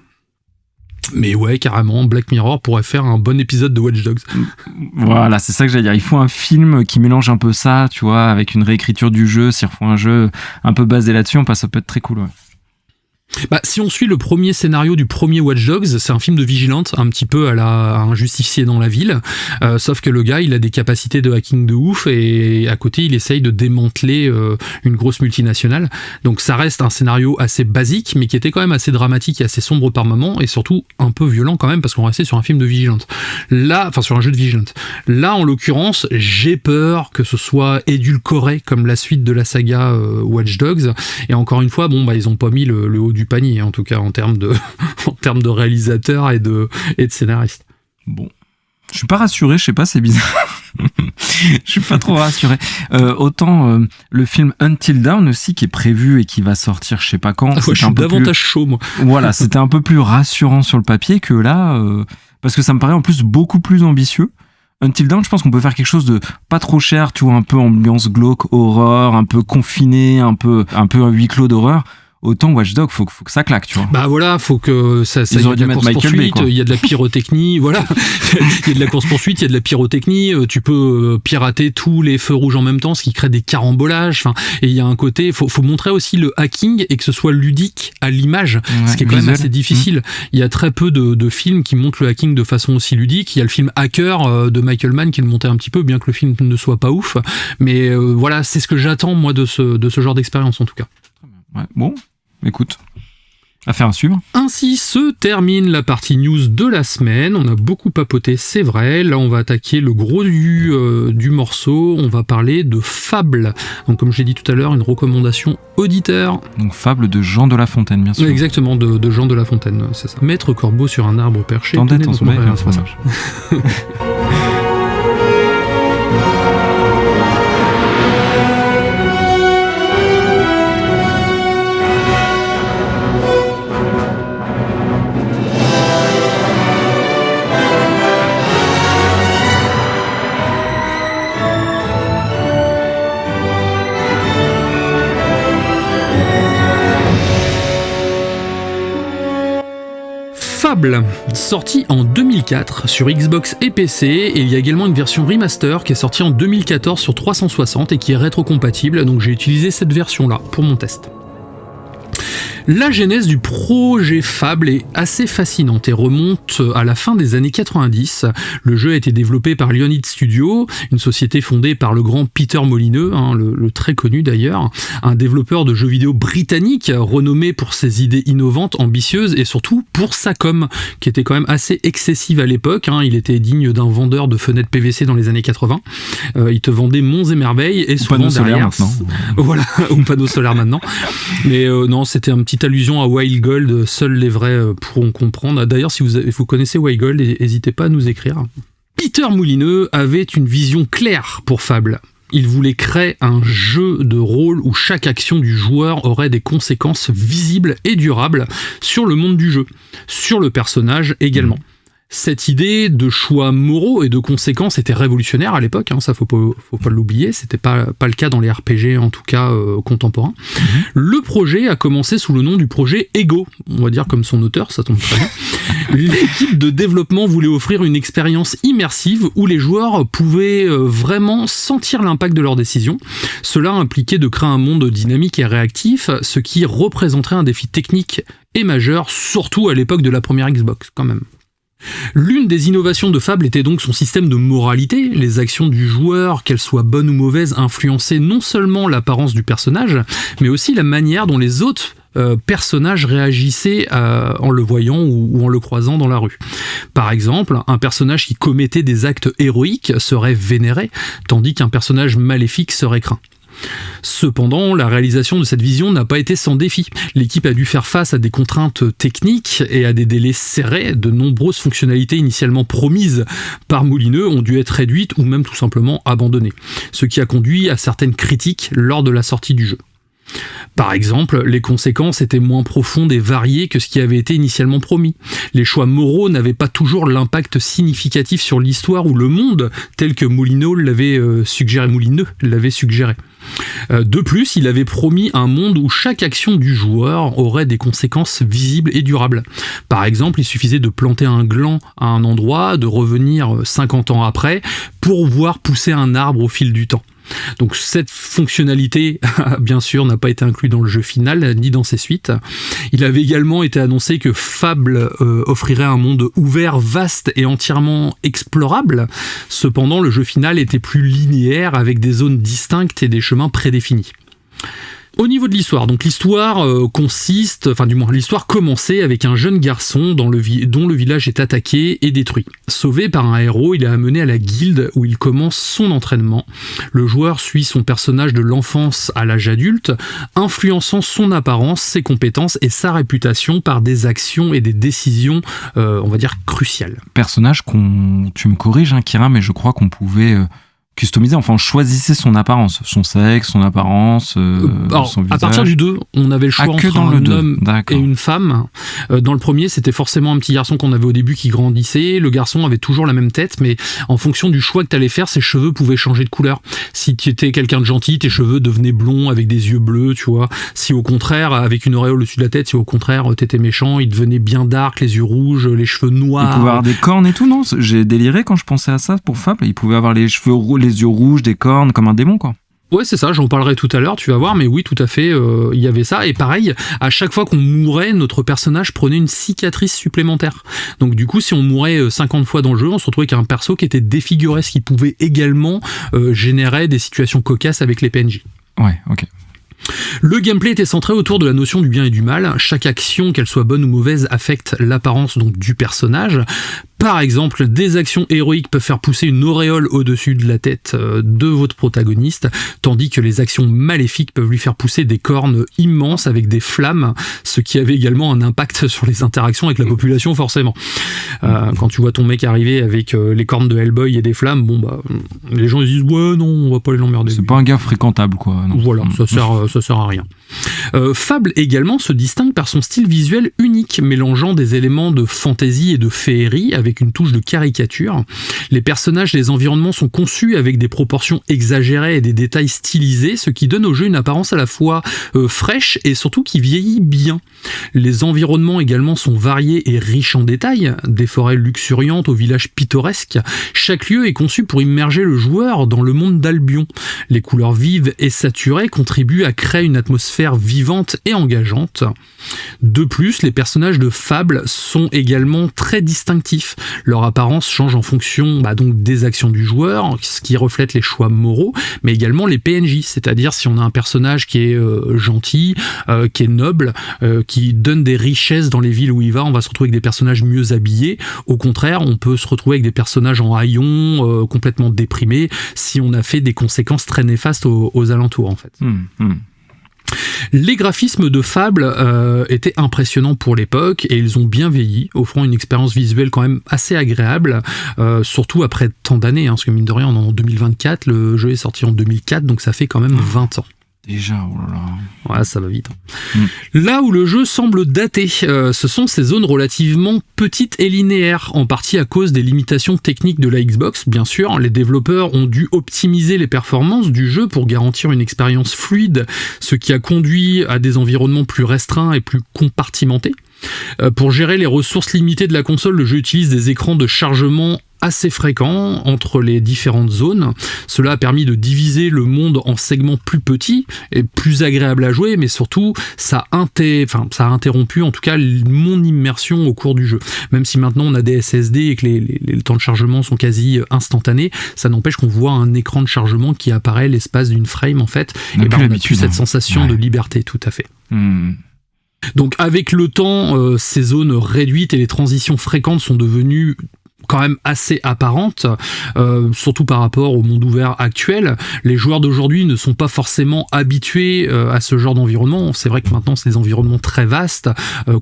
Mais ouais, carrément, Black Mirror pourrait faire un bon épisode de Watch Dogs. Voilà, c'est ça que j'allais dire. Il faut un film qui mélange un peu ça, tu vois, avec une réécriture du jeu. S'il refont un jeu un peu basé là-dessus, ça peut être très cool, ouais. Si on suit le premier scénario du premier Watch Dogs, c'est un film de vigilante, un petit peu à un justicier dans la ville, sauf que le gars, il a des capacités de hacking de ouf, et à côté, il essaye de démanteler une grosse multinationale. Donc ça reste un scénario assez basique, mais qui était quand même assez dramatique et assez sombre par moments, et surtout un peu violent quand même, parce qu'on restait sur un film de vigilante. Là, enfin sur un jeu de vigilante. Là, en l'occurrence, j'ai peur que ce soit édulcoré comme la suite de la saga Watch Dogs, et encore une fois, ils ont pas mis le haut du panier, en tout cas en termes de réalisateur et de scénariste. Bon, je suis pas rassuré, je sais pas, c'est bizarre. Je suis pas trop rassuré. Autant le film Until Dawn aussi, qui est prévu et qui va sortir je sais pas quand. Je suis davantage chaud, moi. Voilà, c'était un peu plus rassurant sur le papier que là, parce que ça me paraît en plus beaucoup plus ambitieux. Until Dawn, je pense qu'on peut faire quelque chose de pas trop cher, tu vois, un peu ambiance glauque, horreur, un peu confiné, un peu un huis clos d'horreur. Autant Watch Dogs, faut que ça claque, tu vois. Voilà, faut que ça ils auraient dû mettre Michael Bay, quoi. Il y a de la pyrotechnie, voilà. Il y a de la course-poursuite, il y a de la pyrotechnie, tu peux pirater tous les feux rouges en même temps, ce qui crée des carambolages, et il y a un côté, faut montrer aussi le hacking et que ce soit ludique à l'image, ce qui est quand même assez difficile. Il y a très peu de films qui montrent le hacking de façon aussi ludique. Il y a le film Hacker de Michael Mann qui le montait un petit peu, bien que le film ne soit pas ouf, mais voilà, c'est ce que j'attends moi de ce genre d'expérience en tout cas. Ouais, bon, écoute, affaire à suivre. Ainsi se termine la partie news de la semaine. On a beaucoup papoté, c'est vrai. Là, on va attaquer le gros du morceau. On va parler de Fable. Donc, comme je l'ai dit tout à l'heure, une recommandation auditeur. Donc, Fable de Jean de La Fontaine, bien sûr. Exactement, de Jean de La Fontaine, c'est ça. Maître Corbeau sur un arbre perché. Tendette en sommeil, ça marche. Fable, sorti en 2004 sur Xbox et PC, et il y a également une version remaster qui est sortie en 2014 sur 360 et qui est rétrocompatible, donc j'ai utilisé cette version-là pour mon test. La genèse du projet Fable est assez fascinante et remonte à la fin des années 90. Le jeu a été développé par Lionhead Studio, une société fondée par le grand Peter Molyneux, le très connu d'ailleurs, un développeur de jeux vidéo britannique renommé pour ses idées innovantes, ambitieuses et surtout pour sa com, qui était quand même assez excessive à l'époque. Il était digne d'un vendeur de fenêtres PVC dans les années 80. Il te vendait monts et merveilles et souvent panneau solaire maintenant. Voilà, ou panneau solaire maintenant. Mais non, c'était une petite allusion à Wild Gold, seuls les vrais pourront comprendre. D'ailleurs, si vous connaissez Wild Gold, n'hésitez pas à nous écrire. Peter Molyneux avait une vision claire pour Fable. Il voulait créer un jeu de rôle où chaque action du joueur aurait des conséquences visibles et durables sur le monde du jeu, sur le personnage également. Cette idée de choix moraux et de conséquences était révolutionnaire à l'époque, ça faut pas l'oublier, c'était pas le cas dans les RPG en tout cas contemporains. Le projet a commencé sous le nom du projet Ego, on va dire comme son auteur, ça tombe très bien. L'équipe de développement voulait offrir une expérience immersive où les joueurs pouvaient vraiment sentir l'impact de leurs décisions. Cela impliquait de créer un monde dynamique et réactif, ce qui représenterait un défi technique et majeur, surtout à l'époque de la première Xbox quand même. L'une des innovations de Fable était donc son système de moralité. Les actions du joueur, qu'elles soient bonnes ou mauvaises, influençaient non seulement l'apparence du personnage, mais aussi la manière dont les autres personnages réagissaient en le voyant ou en le croisant dans la rue. Par exemple, un personnage qui commettait des actes héroïques serait vénéré, tandis qu'un personnage maléfique serait craint. Cependant, la réalisation de cette vision n'a pas été sans défi. L'équipe a dû faire face à des contraintes techniques et à des délais serrés. De nombreuses fonctionnalités initialement promises par Molyneux ont dû être réduites ou même tout simplement abandonnées, ce qui a conduit à certaines critiques lors de la sortie du jeu. Par exemple, les conséquences étaient moins profondes et variées que ce qui avait été initialement promis. Les choix moraux n'avaient pas toujours l'impact significatif sur l'histoire ou le monde tel que Molyneux l'avait suggéré. De plus, il avait promis un monde où chaque action du joueur aurait des conséquences visibles et durables. Par exemple, il suffisait de planter un gland à un endroit, de revenir 50 ans après, pour voir pousser un arbre au fil du temps. Donc cette fonctionnalité, bien sûr, n'a pas été inclue dans le jeu final, ni dans ses suites. Il avait également été annoncé que Fable offrirait un monde ouvert, vaste et entièrement explorable. Cependant, le jeu final était plus linéaire, avec des zones distinctes et des chemins prédéfinis. Au niveau de l'histoire, donc l'histoire l'histoire commençait avec un jeune garçon dont le village est attaqué et détruit. Sauvé par un héros, il est amené à la guilde où il commence son entraînement. Le joueur suit son personnage de l'enfance à l'âge adulte, influençant son apparence, ses compétences et sa réputation par des actions et des décisions, on va dire, cruciales. Personnage tu me corriges, Kira, mais je crois qu'on pouvait customiser, enfin on choisissait son apparence, son sexe, son apparence, son visage. À partir du 2, on avait le choix entre un homme et une femme. Dans le premier, c'était forcément un petit garçon qu'on avait au début qui grandissait. Le garçon avait toujours la même tête, mais en fonction du choix que tu allais faire, ses cheveux pouvaient changer de couleur. Si tu étais quelqu'un de gentil, tes cheveux devenaient blonds avec des yeux bleus, tu vois. Si au contraire, avec une auréole au-dessus de la tête, si au contraire t'étais méchant, ils devenaient bien dark, les yeux rouges, les cheveux noirs. Il pouvait avoir des cornes et tout, non ? J'ai déliré quand je pensais à ça pour Fable. Il pouvait avoir les cheveux les yeux rouges, des cornes, comme un démon, quoi. Ouais, c'est ça, j'en parlerai tout à l'heure, tu vas voir, mais oui, tout à fait, il y avait ça. Et pareil, à chaque fois qu'on mourait, notre personnage prenait une cicatrice supplémentaire. Donc du coup, si on mourait 50 fois dans le jeu, on se retrouvait avec un perso qui était défiguré, ce qui pouvait également générer des situations cocasses avec les PNJ. Ouais, ok. Le gameplay était centré autour de la notion du bien et du mal. Chaque action, qu'elle soit bonne ou mauvaise, affecte l'apparence donc du personnage. Par exemple, des actions héroïques peuvent faire pousser une auréole au-dessus de la tête de votre protagoniste, tandis que les actions maléfiques peuvent lui faire pousser des cornes immenses avec des flammes, ce qui avait également un impact sur les interactions avec la population forcément. Quand tu vois ton mec arriver avec les cornes de Hellboy et des flammes, les gens ils disent ouais non, on va pas les l'emmerder. C'est pas un gars fréquentable quoi. Non. Voilà, ça sert à rien. Fable également se distingue par son style visuel unique, mélangeant des éléments de fantasy et de féerie avec une touche de caricature. Les personnages et les environnements sont conçus avec des proportions exagérées et des détails stylisés, ce qui donne au jeu une apparence à la fois fraîche et surtout qui vieillit bien. Les environnements également sont variés et riches en détails, des forêts luxuriantes aux villages pittoresques. Chaque lieu est conçu pour immerger le joueur dans le monde d'Albion. Les couleurs vives et saturées contribuent à créer une atmosphère atmosphère vivante et engageante. De plus, les personnages de Fable sont également très distinctifs. Leur apparence change en fonction donc des actions du joueur, ce qui reflète les choix moraux, mais également les PNJ, c'est-à-dire si on a un personnage qui est gentil, qui est noble, qui donne des richesses dans les villes où il va, on va se retrouver avec des personnages mieux habillés. Au contraire, on peut se retrouver avec des personnages en haillons, complètement déprimés, si on a fait des conséquences très néfastes aux alentours, en fait. Les graphismes de Fable étaient impressionnants pour l'époque et ils ont bien vieilli, offrant une expérience visuelle quand même assez agréable, surtout après tant d'années, parce que mine de rien, on est en 2024, le jeu est sorti en 2004, donc ça fait quand même 20 ans. Déjà, oh là là. Ouais, ça va vite. Là où le jeu semble daté, ce sont ces zones relativement petites et linéaires, en partie à cause des limitations techniques de la Xbox. Bien sûr, les développeurs ont dû optimiser les performances du jeu pour garantir une expérience fluide, ce qui a conduit à des environnements plus restreints et plus compartimentés. Pour gérer les ressources limitées de la console, le jeu utilise des écrans de chargement assez fréquents entre les différentes zones. Cela a permis de diviser le monde en segments plus petits et plus agréables à jouer, mais surtout ça a interrompu en tout cas mon immersion au cours du jeu. Même si maintenant on a des SSD et que les temps de chargement sont quasi instantanés, ça n'empêche qu'on voit un écran de chargement qui apparaît l'espace d'une frame en fait, et on a plus cette sensation de liberté, tout à fait. Donc avec le temps, ces zones réduites et les transitions fréquentes sont devenues quand même assez apparente, surtout par rapport au monde ouvert actuel. Les joueurs d'aujourd'hui ne sont pas forcément habitués à ce genre d'environnement. C'est vrai que maintenant c'est des environnements très vastes,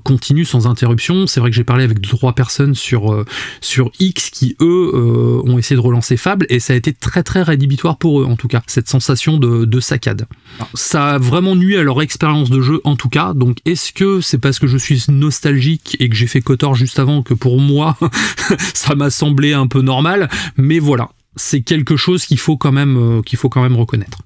continus sans interruption. C'est vrai que j'ai parlé avec 2-3 personnes sur X qui eux ont essayé de relancer Fable et ça a été très très rédhibitoire pour eux en tout cas, cette sensation de saccade. Alors, ça a vraiment nuit à leur expérience de jeu en tout cas, donc est-ce que c'est parce que je suis nostalgique et que j'ai fait KOTOR juste avant que pour moi ça m'a semblé un peu normal, mais voilà, c'est quelque chose qu'il faut quand même reconnaître.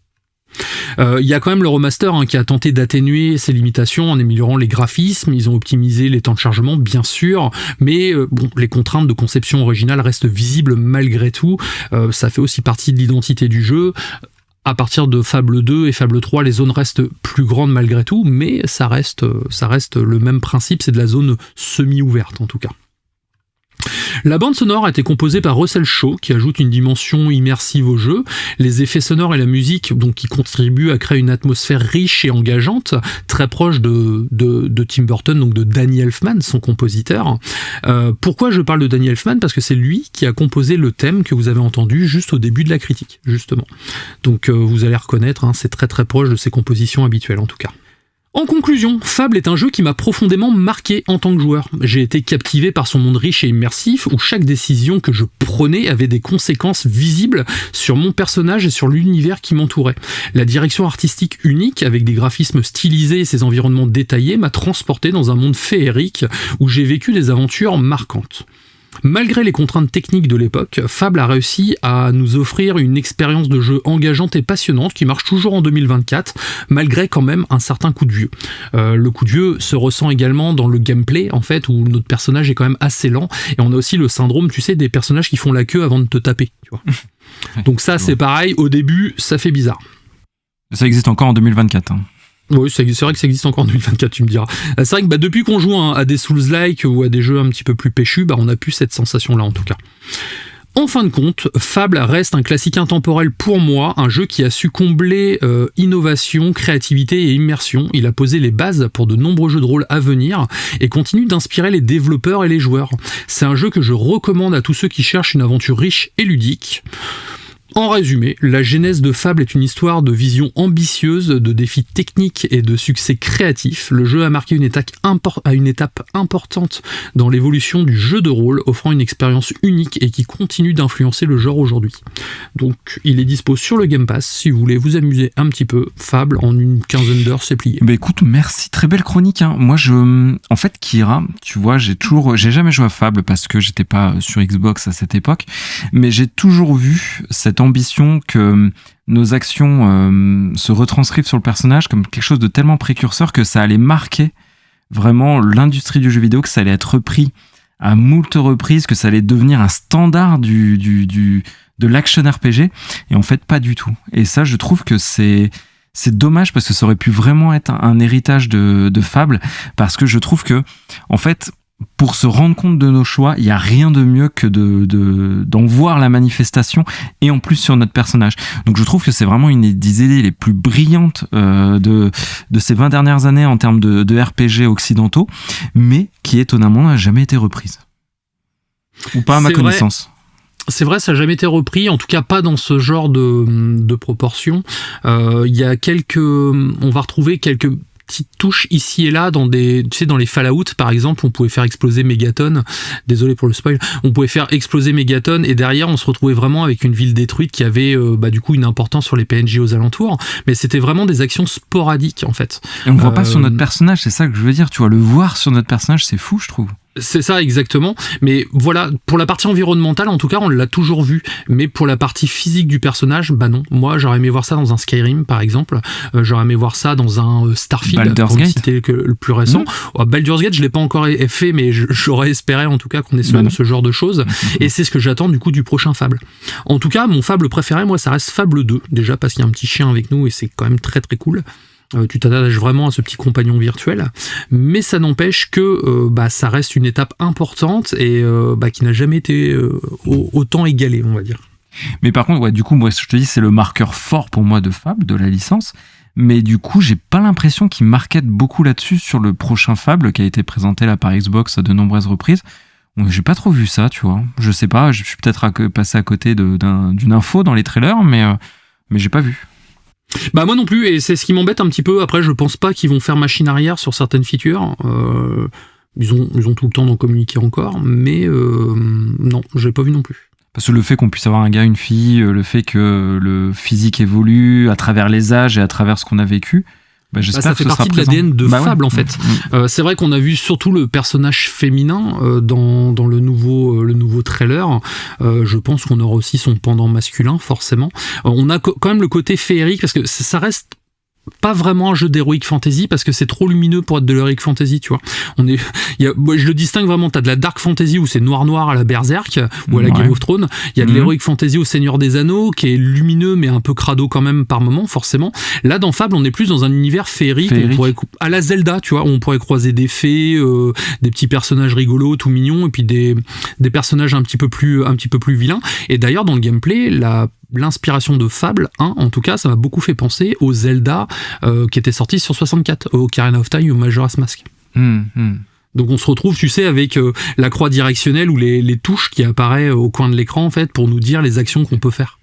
Il y a quand même le remaster qui a tenté d'atténuer ces limitations en améliorant les graphismes, ils ont optimisé les temps de chargement bien sûr, mais les contraintes de conception originale restent visibles malgré tout, ça fait aussi partie de l'identité du jeu. À partir de Fable 2 et Fable 3, les zones restent plus grandes malgré tout, mais ça reste le même principe, c'est de la zone semi-ouverte en tout cas. La bande sonore a été composée par Russell Shaw, qui ajoute une dimension immersive au jeu. Les effets sonores et la musique, donc, qui contribuent à créer une atmosphère riche et engageante, très proche de Tim Burton, donc de Danny Elfman, son compositeur. Pourquoi je parle de Danny Elfman ? Parce que c'est lui qui a composé le thème que vous avez entendu juste au début de la critique, justement. Donc vous allez reconnaître, c'est très très proche de ses compositions habituelles en tout cas. En conclusion, Fable est un jeu qui m'a profondément marqué en tant que joueur. J'ai été captivé par son monde riche et immersif, où chaque décision que je prenais avait des conséquences visibles sur mon personnage et sur l'univers qui m'entourait. La direction artistique unique, avec des graphismes stylisés et ses environnements détaillés, m'a transporté dans un monde féerique où j'ai vécu des aventures marquantes. Malgré les contraintes techniques de l'époque, Fable a réussi à nous offrir une expérience de jeu engageante et passionnante qui marche toujours en 2024, malgré quand même un certain coup de vieux. Le coup de vieux se ressent également dans le gameplay, en fait, où notre personnage est quand même assez lent, et on a aussi le syndrome, tu sais, des personnages qui font la queue avant de te taper, tu vois. Donc ça, c'est pareil, au début, ça fait bizarre. Ça existe encore en 2024, hein. Oui, c'est vrai que ça existe encore en 2024, tu me diras. C'est vrai que depuis qu'on joue à des Souls-like ou à des jeux un petit peu plus péchus, on a plus cette sensation-là en tout cas. En fin de compte, Fable reste un classique intemporel pour moi, un jeu qui a su combler innovation, créativité et immersion. Il a posé les bases pour de nombreux jeux de rôle à venir et continue d'inspirer les développeurs et les joueurs. C'est un jeu que je recommande à tous ceux qui cherchent une aventure riche et ludique. En résumé, la genèse de Fable est une histoire de vision ambitieuse, de défis techniques et de succès créatifs. Le jeu a marqué une étape importante dans l'évolution du jeu de rôle, offrant une expérience unique et qui continue d'influencer le genre aujourd'hui. Donc, il est dispo sur le Game Pass, si vous voulez vous amuser un petit peu. Fable, en une quinzaine d'heures, c'est plié. Écoute, merci, très belle chronique, hein. Moi, en fait, Kira, tu vois, j'ai jamais joué à Fable parce que j'étais pas sur Xbox à cette époque, mais j'ai toujours vu cette ambition que nos actions se retranscrivent sur le personnage comme quelque chose de tellement précurseur que ça allait marquer vraiment l'industrie du jeu vidéo, que ça allait être repris à moult reprises, que ça allait devenir un standard de l'action RPG, et en fait pas du tout. Et ça, je trouve que c'est c'est dommage parce que ça aurait pu vraiment être un héritage de Fable, parce que je trouve que, en fait, pour se rendre compte de nos choix, il y a rien de mieux que d'en voir la manifestation, et en plus sur notre personnage. Donc je trouve que c'est vraiment une des idées les plus brillantes de ces 20 dernières années en termes de RPG occidentaux, mais qui étonnamment n'a jamais été reprise. Ou pas à ma connaissance. C'est vrai, ça n'a jamais été repris, en tout cas pas dans ce genre de proportion. Il y a on va retrouver quelques petites touches ici et là dans tu sais, dans les Fallout par exemple, on pouvait faire exploser Megaton, désolé pour le spoil, on pouvait faire exploser Megaton, et derrière on se retrouvait vraiment avec une ville détruite qui avait du coup une importance sur les PNJ aux alentours, mais c'était vraiment des actions sporadiques en fait. Et on le voit pas sur notre personnage, c'est ça que je veux dire, tu vois, le voir sur notre personnage, c'est fou, je trouve. C'est ça, exactement. Mais voilà, pour la partie environnementale, en tout cas, on l'a toujours vu. Mais pour la partie physique du personnage, bah non. Moi, j'aurais aimé voir ça dans un Skyrim, par exemple. J'aurais aimé voir ça dans un Starfield. Baldur's Gate. C'était le plus récent. Baldur's Gate, je l'ai pas encore fait, mais j'aurais espéré, en tout cas, qu'on ait ce genre de choses. Et c'est ce que j'attends, du coup, du prochain Fable. En tout cas, mon Fable préféré, moi, ça reste Fable 2. Déjà, parce qu'il y a un petit chien avec nous, et c'est quand même très, très cool. Tu t'attaches vraiment à ce petit compagnon virtuel, mais ça n'empêche que ça reste une étape importante et qui n'a jamais été autant égalée, on va dire. Mais par contre, ouais, du coup, moi, je te dis, c'est le marqueur fort pour moi de Fable, de la licence. Mais du coup, j'ai pas l'impression qu'ils marquettent beaucoup là-dessus sur le prochain Fable qui a été présenté là par Xbox à de nombreuses reprises. J'ai pas trop vu ça, tu vois. Je sais pas, je suis peut-être passé à côté d'une info dans les trailers, mais j'ai pas vu. Bah moi non plus, et c'est ce qui m'embête un petit peu. Après, je pense pas qu'ils vont faire machine arrière sur certaines features. Ils ont tout le temps d'en communiquer encore, mais non, j'ai pas vu non plus. Parce que le fait qu'on puisse avoir un gars, une fille, le fait que le physique évolue à travers les âges et à travers ce qu'on a vécu, j'espère ça que fait ce sera partie de présent. l'ADN de Fable en fait. C'est vrai qu'on a vu surtout le personnage féminin dans le nouveau trailer. Je pense qu'on aura aussi son pendant masculin forcément. On a quand même le côté féerique parce que ça reste pas vraiment un jeu d'heroic fantasy parce que c'est trop lumineux pour être de l'heroic fantasy, tu vois. Je le distingue vraiment. T'as de la dark fantasy où c'est noir à la Berserk ou à la Game of Thrones. Il y a de l'heroic fantasy au Seigneur des Anneaux qui est lumineux mais un peu crado quand même par moment, forcément. Là, dans Fable, on est plus dans un univers féerique. On pourrait, à la Zelda, tu vois, où on pourrait croiser des fées, des petits personnages rigolos, tout mignons, et puis des personnages un petit peu plus vilains. Et d'ailleurs, dans le gameplay, l'inspiration de Fable 1, en tout cas, ça m'a beaucoup fait penser au Zelda qui était sorti sur 64, au Ocarina of Time ou Majora's Mask. Donc on se retrouve, tu sais, avec la croix directionnelle ou les touches qui apparaissent au coin de l'écran, en fait, pour nous dire les actions qu'on peut faire.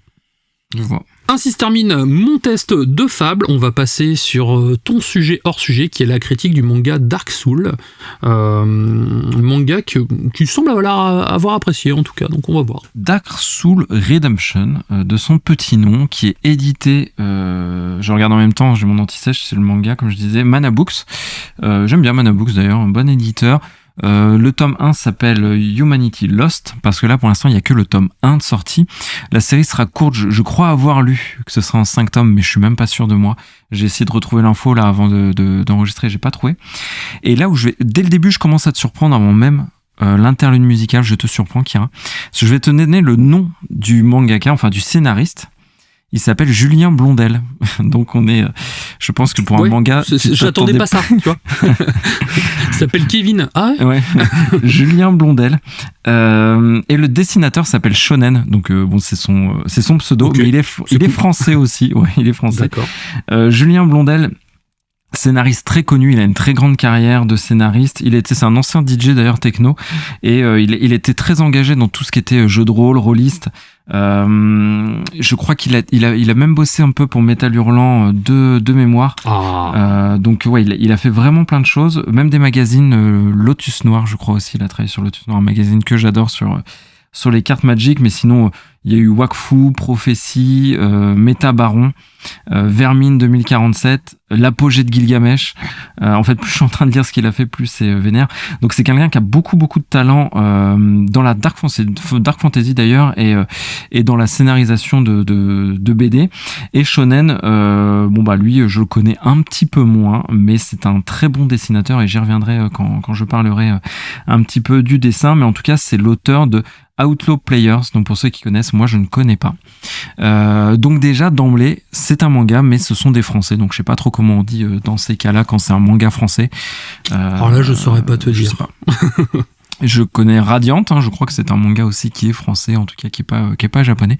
Je vois. Ainsi se termine mon test de Fable. On va passer sur ton sujet hors sujet, qui est la critique du manga Dark Souls. Manga que tu sembles avoir apprécié, en tout cas, donc on va voir. Dark Souls Redemption, de son petit nom, qui est édité, je regarde en même temps, j'ai mon anti-sèche, c'est le manga, comme je disais, Mana Books. J'aime bien Mana Books d'ailleurs, un bon éditeur. Le tome 1 s'appelle Humanity Lost, parce que là pour l'instant il n'y a que le tome 1 de sortie. La série sera courte, je crois avoir lu que ce sera en 5 tomes, mais je suis même pas sûr de moi. J'ai essayé de retrouver l'info là avant d'enregistrer, j'ai pas trouvé. Et là où dès le début je commence à te surprendre avant même l'interlude musicale, je te surprends Kira. Parce que je vais te donner le nom du mangaka, enfin du scénariste. Il s'appelle Julien Blondel. Donc on est, je pense que pour un manga... J'attendais pas ça, tu vois. Il s'appelle Kevin. Ah ouais. Julien Blondel. Et le dessinateur s'appelle Shonen. Donc c'est son pseudo, okay. Mais il est français aussi. Ouais, il est français. D'accord. Julien Blondel, scénariste très connu, il a une très grande carrière de scénariste. C'est un ancien DJ d'ailleurs techno, et il était très engagé dans tout ce qui était jeu de rôle, rôliste. Je crois qu'il a même bossé un peu pour Metal Hurlant de mémoire. Donc ouais, il a fait vraiment plein de choses, même des magazines. Lotus Noir, je crois aussi, il a travaillé sur Lotus Noir, un magazine que j'adore sur les cartes Magic. Mais sinon il y a eu Wakfu, Prophétie, Méta Baron, Vermine 2047, l'apogée de Gilgamesh. En fait, plus je suis en train de lire ce qu'il a fait, plus c'est vénère. Donc c'est quelqu'un qui a beaucoup de talent dans la dark fantasy d'ailleurs, et dans la scénarisation de BD. Et Shonen, lui je le connais un petit peu moins, mais c'est un très bon dessinateur, et j'y reviendrai quand je parlerai un petit peu du dessin. Mais en tout cas, c'est l'auteur de Outlaw Players, donc pour ceux qui connaissent, moi je ne connais pas. Donc déjà d'emblée, c'est un manga, mais ce sont des Français, donc je sais pas trop comment on dit dans ces cas-là quand c'est un manga français. Alors là, je saurais pas te dire. Je sais pas. Je connais Radiant, je crois que c'est un manga aussi qui est français, en tout cas qui est pas japonais.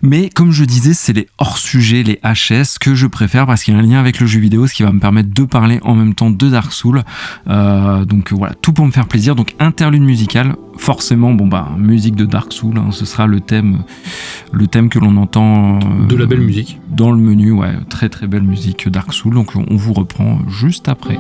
Mais comme je disais, c'est les hors-sujets, les HS que je préfère parce qu'il y a un lien avec le jeu vidéo, ce qui va me permettre de parler en même temps de Dark Souls. Donc voilà, tout pour me faire plaisir. Donc interlude musical, forcément, musique de Dark Souls, ce sera le thème que l'on entend. De la belle musique. Dans le menu, ouais, très très belle musique Dark Souls. Donc on vous reprend juste après.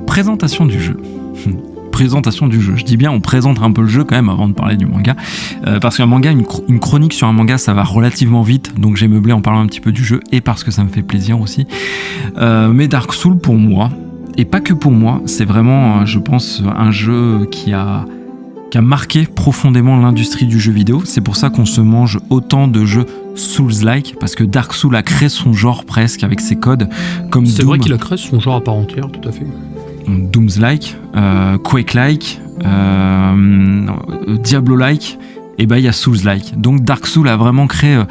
Présentation du jeu. Présentation du jeu. Je dis bien, on présente un peu le jeu quand même avant de parler du manga. Parce qu'un manga, une chronique sur un manga, ça va relativement vite. Donc j'ai meublé en parlant un petit peu du jeu et parce que ça me fait plaisir aussi. Mais Dark Souls, pour moi, et pas que pour moi, c'est vraiment, je pense, un jeu qui a marqué profondément l'industrie du jeu vidéo. C'est pour ça qu'on se mange autant de jeux Souls-like, parce que Dark Souls a créé son genre presque avec ses codes. Comme c'est Doom. vrai qu'il a créé son genre à part entière, tout à fait. Dooms-like, Quake-like, Diablo-like, et il y a Souls-like. Donc Dark Souls a vraiment créé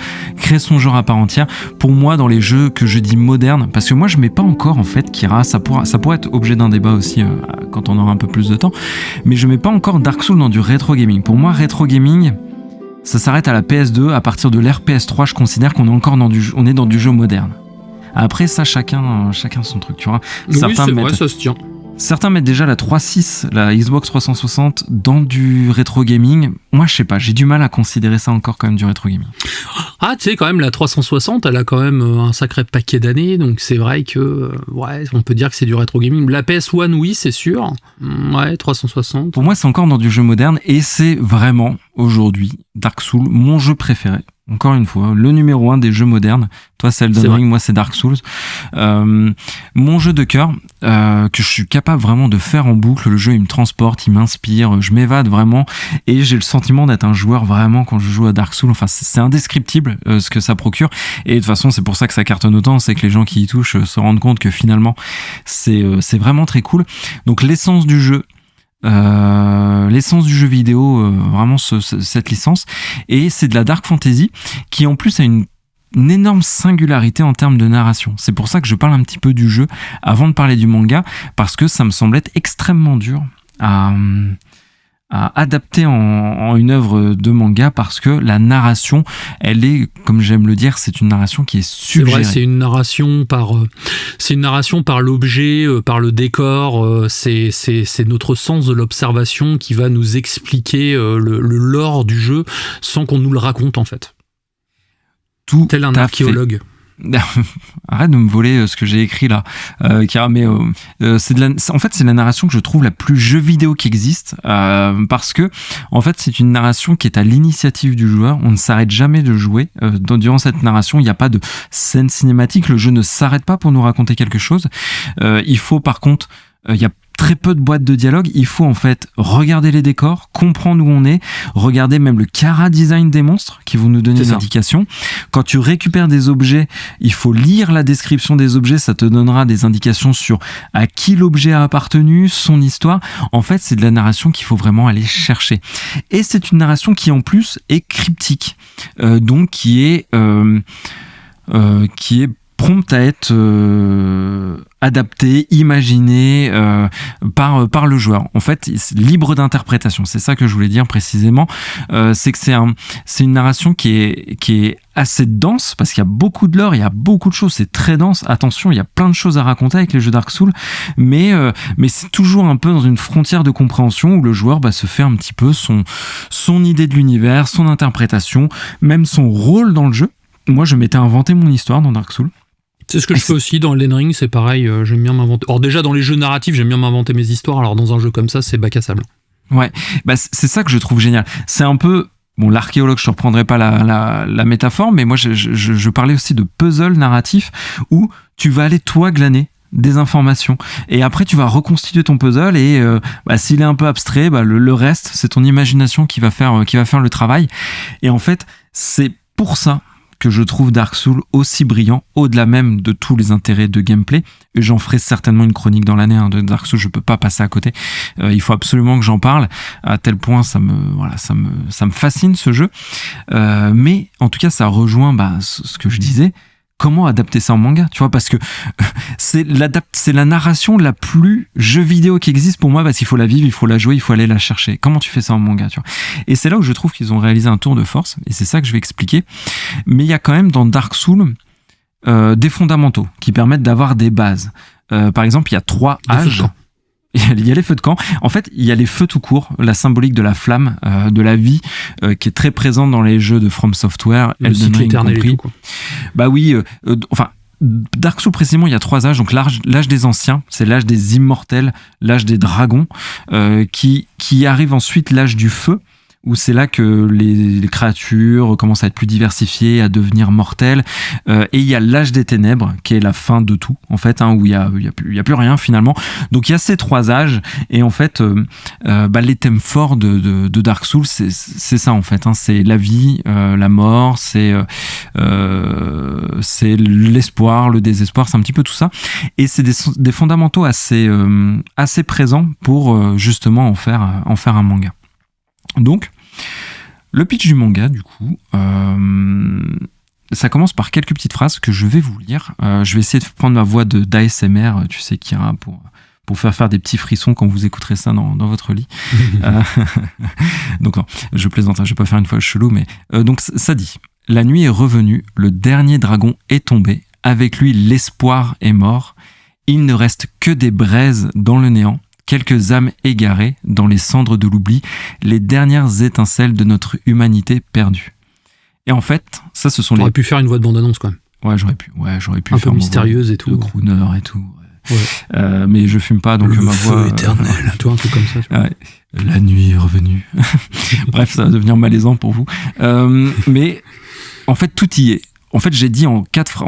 son genre à part entière. Pour moi, dans les jeux que je dis modernes, parce que moi je mets pas encore en fait Kira, ça pourrait être objet d'un débat aussi quand on aura un peu plus de temps, mais je mets pas encore Dark Souls dans du rétro gaming. Pour moi, rétro gaming, ça s'arrête à la PS2. À partir de l'ère PS3, je considère qu'on est encore dans du jeu moderne. Après ça, chacun son truc, tu vois. Oui, c'est vrai, ça se tient. Certains mettent déjà la 3.6, la Xbox 360 dans du rétro gaming. Moi, je sais pas, j'ai du mal à considérer ça encore comme du rétro gaming. Ah, tu sais, quand même, la 360, elle a quand même un sacré paquet d'années, donc c'est vrai que, on peut dire que c'est du rétro gaming. La PS1, oui, c'est sûr. Ouais, 360. Pour moi, c'est encore dans du jeu moderne et c'est vraiment, aujourd'hui, Dark Souls, mon jeu préféré. Encore une fois, le numéro 1 des jeux modernes. Toi, c'est Elden Ring, moi, c'est Dark Souls. Mon jeu de cœur, que je suis capable vraiment de faire en boucle. Le jeu, il me transporte, il m'inspire, je m'évade vraiment. Et j'ai le sentiment d'être un joueur vraiment quand je joue à Dark Souls. Enfin, c'est indescriptible ce que ça procure. Et de toute façon, c'est pour ça que ça cartonne autant. C'est que les gens qui y touchent se rendent compte que finalement, c'est vraiment très cool. Donc, l'essence du jeu vidéo, vraiment cette licence, et c'est de la dark fantasy qui en plus a une énorme singularité en termes de narration. C'est pour ça que je parle un petit peu du jeu avant de parler du manga, parce que ça me semble être extrêmement dur à adapter en une œuvre de manga, parce que la narration, elle est, comme j'aime le dire, c'est une narration qui est suggérée. C'est vrai, c'est une narration par l'objet, par le décor. C'est notre sens de l'observation qui va nous expliquer le lore du jeu sans qu'on nous le raconte en fait. Tout tel un archéologue. Arrête de me voler ce que j'ai écrit là, Kira, mais en fait c'est la narration que je trouve la plus jeu vidéo qui existe, parce que en fait c'est une narration qui est à l'initiative du joueur. On ne s'arrête jamais de jouer durant cette narration. Il n'y a pas de scène cinématique, le jeu ne s'arrête pas pour nous raconter quelque chose. Il faut par contre, il y a très peu de boîtes de dialogue, il faut en fait regarder les décors, comprendre où on est, regarder même le chara design des monstres qui vont nous donner des indications. Quand tu récupères des objets, il faut lire la description des objets, ça te donnera des indications sur à qui l'objet a appartenu, son histoire. En fait, c'est de la narration qu'il faut vraiment aller chercher. Et c'est une narration qui en plus est cryptique, donc qui est prompte à être adapté, imaginé par le joueur. En fait, c'est libre d'interprétation. C'est ça que je voulais dire précisément. C'est que c'est une narration qui est assez dense, parce qu'il y a beaucoup de lore, il y a beaucoup de choses, c'est très dense. Attention, il y a plein de choses à raconter avec les jeux Dark Souls, mais c'est toujours un peu dans une frontière de compréhension où le joueur se fait un petit peu son idée de l'univers, son interprétation, même son rôle dans le jeu. Moi, je m'étais inventé mon histoire dans Dark Souls. C'est ce que je fais aussi dans Elden Ring, c'est pareil, j'aime bien m'inventer. Alors déjà dans les jeux narratifs, j'aime bien m'inventer mes histoires, alors dans un jeu comme ça, c'est bac à sable. Ouais, c'est ça que je trouve génial. C'est un peu, bon, l'archéologue, je ne reprendrai pas la métaphore, mais moi je parlais aussi de puzzle narratif où tu vas aller toi glaner des informations. Et après, tu vas reconstituer ton puzzle et s'il est un peu abstrait, le reste, c'est ton imagination qui va faire le travail. Et en fait, c'est pour ça que je trouve Dark Souls aussi brillant, au-delà même de tous les intérêts de gameplay. Et j'en ferai certainement une chronique dans l'année de Dark Souls, je peux pas passer à côté. Il faut absolument que j'en parle, à tel point ça me fascine ce jeu. Mais en tout cas, ça rejoint ce que je disais. Comment adapter ça en manga, tu vois, parce que c'est la narration la plus jeu vidéo qui existe pour moi, parce qu'il faut la vivre, il faut la jouer, il faut aller la chercher. Comment tu fais ça en manga, tu vois? Et c'est là où je trouve qu'ils ont réalisé un tour de force, et c'est ça que je vais expliquer. Mais il y a quand même dans Dark Souls des fondamentaux qui permettent d'avoir des bases. Par exemple, il y a 3 âges. Il y a les feux de camp. En fait, il y a les feux tout court, la symbolique de la flamme, de la vie, qui est très présente dans les jeux de From Software, le cycle éternel et tout, quoi. Dark Souls précisément, il y a 3 âges. Donc l'âge des anciens, c'est l'âge des immortels, l'âge des dragons, qui arrive ensuite l'âge du feu, où c'est là que les créatures commencent à être plus diversifiées, à devenir mortelles. Et il y a l'âge des ténèbres, qui est la fin de tout, en fait, où il y a plus rien finalement. Donc il y a ces 3 âges, et en fait, les thèmes forts de Dark Souls, c'est ça en fait. C'est la vie, la mort, c'est l'espoir, le désespoir, c'est un petit peu tout ça. Et c'est des fondamentaux assez présents pour justement en faire un manga. Donc, le pitch du manga, du coup, ça commence par quelques petites phrases que je vais vous lire. Je vais essayer de prendre ma voix d'ASMR, tu sais, Kira, pour faire des petits frissons quand vous écouterez ça dans votre lit. Donc non, je plaisante, je vais pas faire une fois chelou, mais donc ça dit: la nuit est revenue, le dernier dragon est tombé, avec lui l'espoir est mort, il ne reste que des braises dans le néant. Quelques âmes égarées dans les cendres de l'oubli, les dernières étincelles de notre humanité perdue. Et en fait, ça, ce sont T'aurais pu faire une voix de bande-annonce, quand même. Ouais, j'aurais pu un peu mystérieuse et tout. De crooner et tout. Ouais. Mais je fume pas, donc ma voix... Le feu éternel, toi, un truc comme ça. Ouais. La nuit est revenue. Bref, ça va devenir malaisant pour vous. Mais en fait, tout y est. En fait, j'ai dit en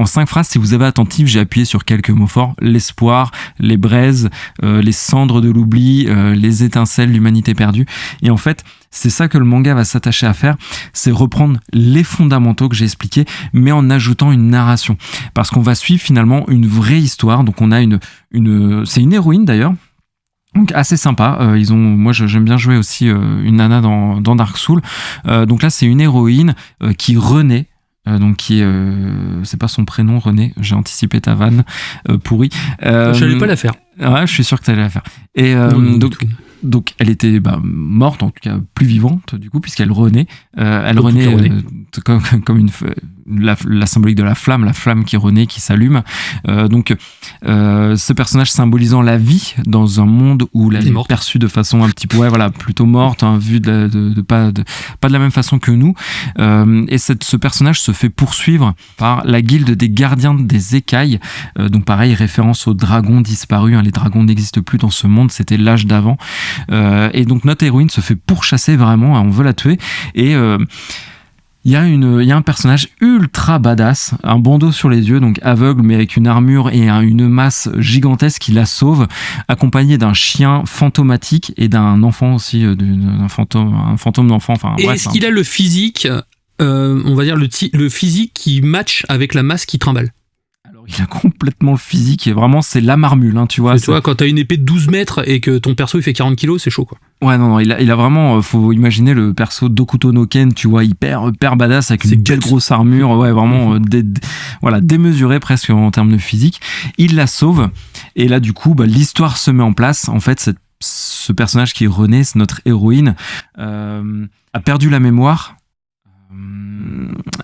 5 phrases, si vous avez attentif, j'ai appuyé sur quelques mots forts: l'espoir, les braises, les cendres de l'oubli, les étincelles, l'humanité perdue. Et en fait, c'est ça que le manga va s'attacher à faire, c'est reprendre les fondamentaux que j'ai expliqués, mais en ajoutant une narration. Parce qu'on va suivre finalement une vraie histoire. Donc on a c'est une héroïne d'ailleurs. Donc assez sympa. Moi j'aime bien jouer aussi une nana dans Dark Souls. Donc là c'est une héroïne qui renaît. Donc qui est c'est pas son prénom, René, j'ai anticipé ta vanne pourrie. Je n'allais pas la faire. Ouais, je suis sûr que tu allais la faire. Et donc elle était morte, en tout cas plus vivante du coup, puisqu'elle renaît. Elle renaît comme la symbolique de la flamme qui renaît, qui s'allume. Donc ce personnage symbolisant la vie dans un monde où elle est perçue de façon un petit peu plutôt morte, vue pas de la même façon que nous. Et ce personnage se fait poursuivre par la guilde des gardiens des écailles. Donc pareil, référence aux dragons disparus. Les dragons n'existent plus dans ce monde, c'était l'âge d'avant. Et donc notre héroïne se fait pourchasser vraiment, on veut la tuer. Et il y a un personnage ultra badass, un bandeau sur les yeux, donc aveugle mais avec une armure et une masse gigantesque qui la sauve, accompagné d'un chien fantomatique et d'un enfant aussi, un fantôme d'enfant. Et est-ce qu'il a le physique, on va dire le physique qui match avec la masse qui trimballe? Il a complètement le physique, et vraiment c'est la marmule, tu vois. Tu vois, quand t'as une épée de 12 mètres et que ton perso il fait 40 kilos, c'est chaud, quoi. Ouais, non, il a vraiment, faut imaginer le perso d'Okuto no Ken, tu vois, hyper badass, avec une belle grosse armure, ouais, vraiment, démesuré presque en termes de physique. Il la sauve, et là, du coup, l'histoire se met en place. En fait, ce personnage qui est René, c'est notre héroïne, a perdu la mémoire.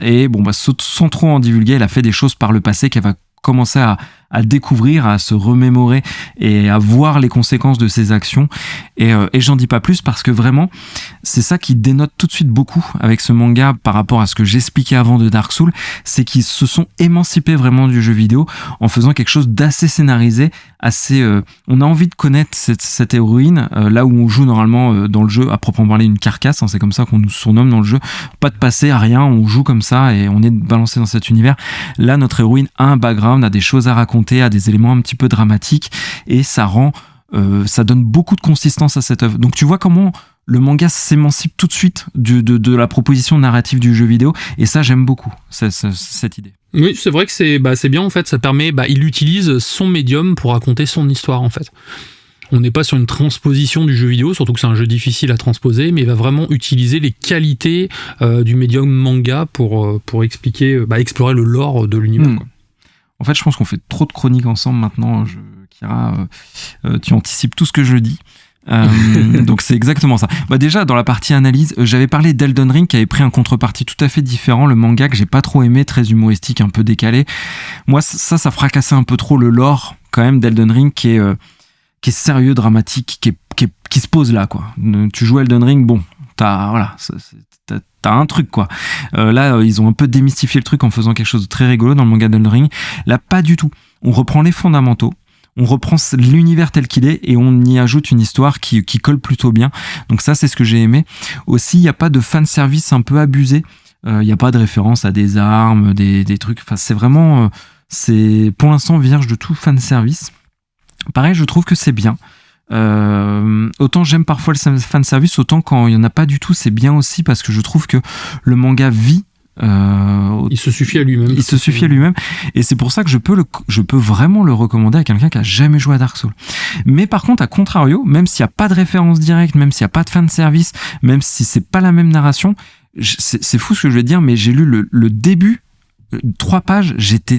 Et sans trop en divulguer, elle a fait des choses par le passé qu'elle va commencer à découvrir, à se remémorer et à voir les conséquences de ses actions. Et j'en dis pas plus parce que vraiment, c'est ça qui dénote tout de suite beaucoup avec ce manga par rapport à ce que j'expliquais avant de Dark Souls, c'est qu'ils se sont émancipés vraiment du jeu vidéo en faisant quelque chose d'assez scénarisé, on a envie de connaître cette héroïne, là où on joue normalement dans le jeu, à proprement parler, une carcasse, c'est comme ça qu'on nous surnomme dans le jeu, pas de passé à rien, on joue comme ça et on est balancé dans cet univers. Là, notre héroïne a un background, a des choses à raconter, raconter, a des éléments un petit peu dramatiques, et ça donne beaucoup de consistance à cette œuvre. Donc tu vois comment le manga s'émancipe tout de suite de la proposition narrative du jeu vidéo, et ça j'aime beaucoup, cette idée. Oui, c'est vrai que c'est bien en fait, ça permet, il utilise son médium pour raconter son histoire en fait. On n'est pas sur une transposition du jeu vidéo, surtout que c'est un jeu difficile à transposer, mais il va vraiment utiliser les qualités du médium manga pour expliquer, explorer le lore de l'univers. Quoi. En fait, je pense qu'on fait trop de chroniques ensemble maintenant, Kira, tu anticipes tout ce que je dis. Donc c'est exactement ça. Déjà dans la partie analyse, j'avais parlé d'Elden Ring qui avait pris un contrepartie tout à fait différent, le manga que j'ai pas trop aimé, très humoristique, un peu décalé. Moi ça fracassait un peu trop le lore quand même d'Elden Ring qui est sérieux, dramatique, qui se pose là quoi. Tu joues Elden Ring, bon, t'as un truc quoi. Là ils ont un peu démystifié le truc en faisant quelque chose de très rigolo dans le manga d'Elden Ring. Là pas du tout. On reprend les fondamentaux. On reprend l'univers tel qu'il est et on y ajoute une histoire qui colle plutôt bien. Donc ça, c'est ce que j'ai aimé. Aussi, il n'y a pas de fanservice un peu abusé. Il n'y a pas de référence à des armes, des trucs. Enfin, c'est vraiment... c'est pour l'instant vierge de tout fanservice. Pareil, je trouve que c'est bien. Autant j'aime parfois le fanservice, autant quand il n'y en a pas du tout, c'est bien aussi parce que je trouve que le manga vit. Il se suffit à lui-même. Il se suffit à lui-même, et c'est pour ça que je peux vraiment le recommander à quelqu'un qui a jamais joué à Dark Souls. Mais par contre, à contrario, même s'il n'y a pas de référence directe, même s'il n'y a pas de fanservice, même si c'est pas la même narration, c'est fou ce que je vais dire, mais j'ai lu le début. 3 pages,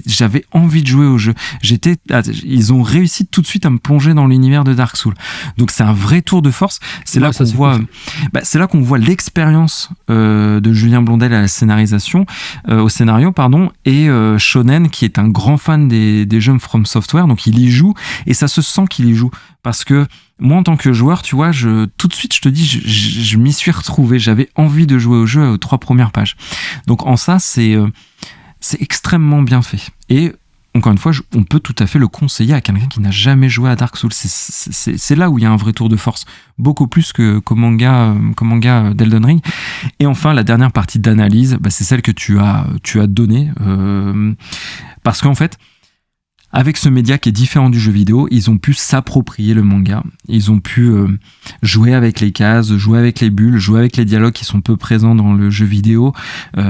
j'avais envie de jouer au jeu. Ils ont réussi tout de suite à me plonger dans l'univers de Dark Souls. Donc c'est un vrai tour de force. C'est là qu'on voit l'expérience de Julien Blondel à la scénarisation, au scénario, pardon, et Shonen qui est un grand fan des jeux From Software. Donc il y joue et ça se sent qu'il y joue parce que moi, en tant que joueur, tu vois, tout de suite, je te dis, je m'y suis retrouvé. J'avais envie de jouer au jeu aux 3 premières pages. Donc en ça, c'est extrêmement bien fait. Et encore une fois, on peut tout à fait le conseiller à quelqu'un qui n'a jamais joué à Dark Souls. C'est là où il y a un vrai tour de force, beaucoup plus qu'au manga d'Elden Ring. Et enfin, la dernière partie d'analyse, c'est celle que tu as donnée. Parce qu'en fait, avec ce média qui est différent du jeu vidéo, ils ont pu s'approprier le manga. Ils ont pu jouer avec les cases, jouer avec les bulles, jouer avec les dialogues qui sont peu présents dans le jeu vidéo,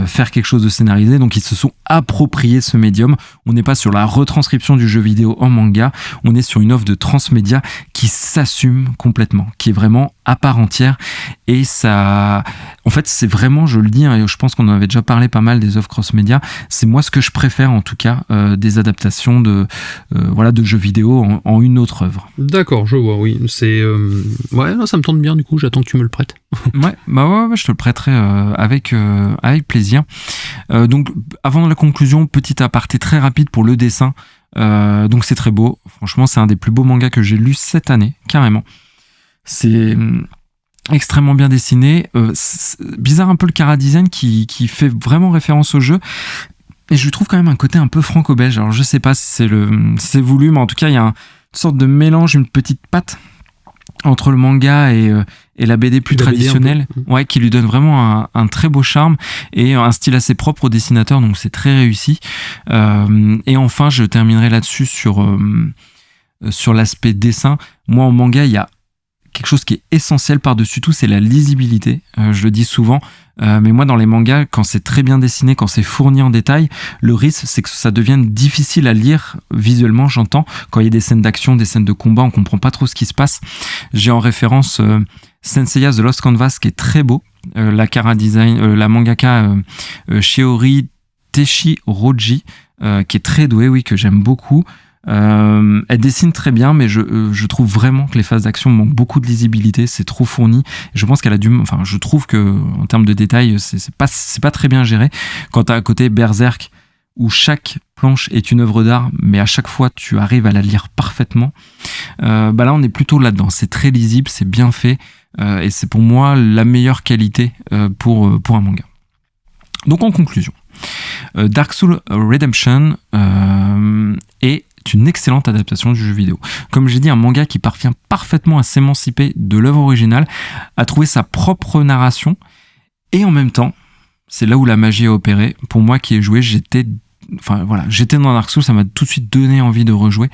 faire quelque chose de scénarisé. Donc ils se sont appropriés ce médium. On n'est pas sur la retranscription du jeu vidéo en manga, on est sur une offre de transmédia qui s'assume complètement, qui est vraiment à part entière. Et ça, en fait, c'est vraiment, je le dis, et je pense qu'on en avait déjà parlé pas mal des offres cross-média, c'est moi ce que je préfère en tout cas, des adaptations de jeux vidéo en une autre œuvre. D'accord, je vois, oui. C'est ouais, non, ça me tente bien du coup. J'attends que tu me le prêtes. ouais, je te le prêterai avec plaisir. Donc, avant la conclusion, petit aparté très rapide pour le dessin. Donc, c'est très beau. Franchement, c'est un des plus beaux mangas que j'ai lu cette année, carrément. C'est extrêmement bien dessiné. Bizarre un peu le chara-design qui fait vraiment référence au jeu. Et je lui trouve quand même un côté un peu franco-belge. Alors je sais pas si c'est voulu, mais en tout cas il y a une sorte de mélange, une petite patte entre le manga et la BD plus traditionnelle, ouais, qui lui donne vraiment un très beau charme et un style assez propre au dessinateur, donc c'est très réussi. Et enfin, je terminerai là-dessus sur l'aspect dessin. Moi en manga, il y a quelque chose qui est essentiel par-dessus tout, c'est la lisibilité. Je le dis souvent, mais moi dans les mangas, quand c'est très bien dessiné, quand c'est fourni en détail, le risque c'est que ça devienne difficile à lire visuellement, j'entends. Quand il y a des scènes d'action, des scènes de combat, on comprend pas trop ce qui se passe. J'ai en référence Senseiya The Lost Canvas qui est très beau, la mangaka Shiori Teshiroji qui est très douée, oui, que j'aime beaucoup. Elle dessine très bien, mais je trouve vraiment que les phases d'action manquent beaucoup de lisibilité, c'est trop fourni. Je pense qu'elle a je trouve que en termes de détails, c'est pas très bien géré. Quand t'as à côté Berserk, où chaque planche est une œuvre d'art, mais à chaque fois tu arrives à la lire parfaitement. Là, on est plutôt là-dedans. C'est très lisible, c'est bien fait, et c'est pour moi la meilleure qualité pour un manga. Donc en conclusion, Dark Souls Redemption est une excellente adaptation du jeu vidéo. Comme j'ai dit, un manga qui parvient parfaitement à s'émanciper de l'œuvre originale, à trouver sa propre narration, et en même temps, c'est là où la magie a opéré. Pour moi qui ai joué, j'étais j'étais dans Dark Souls, ça m'a tout de suite donné envie de rejouer.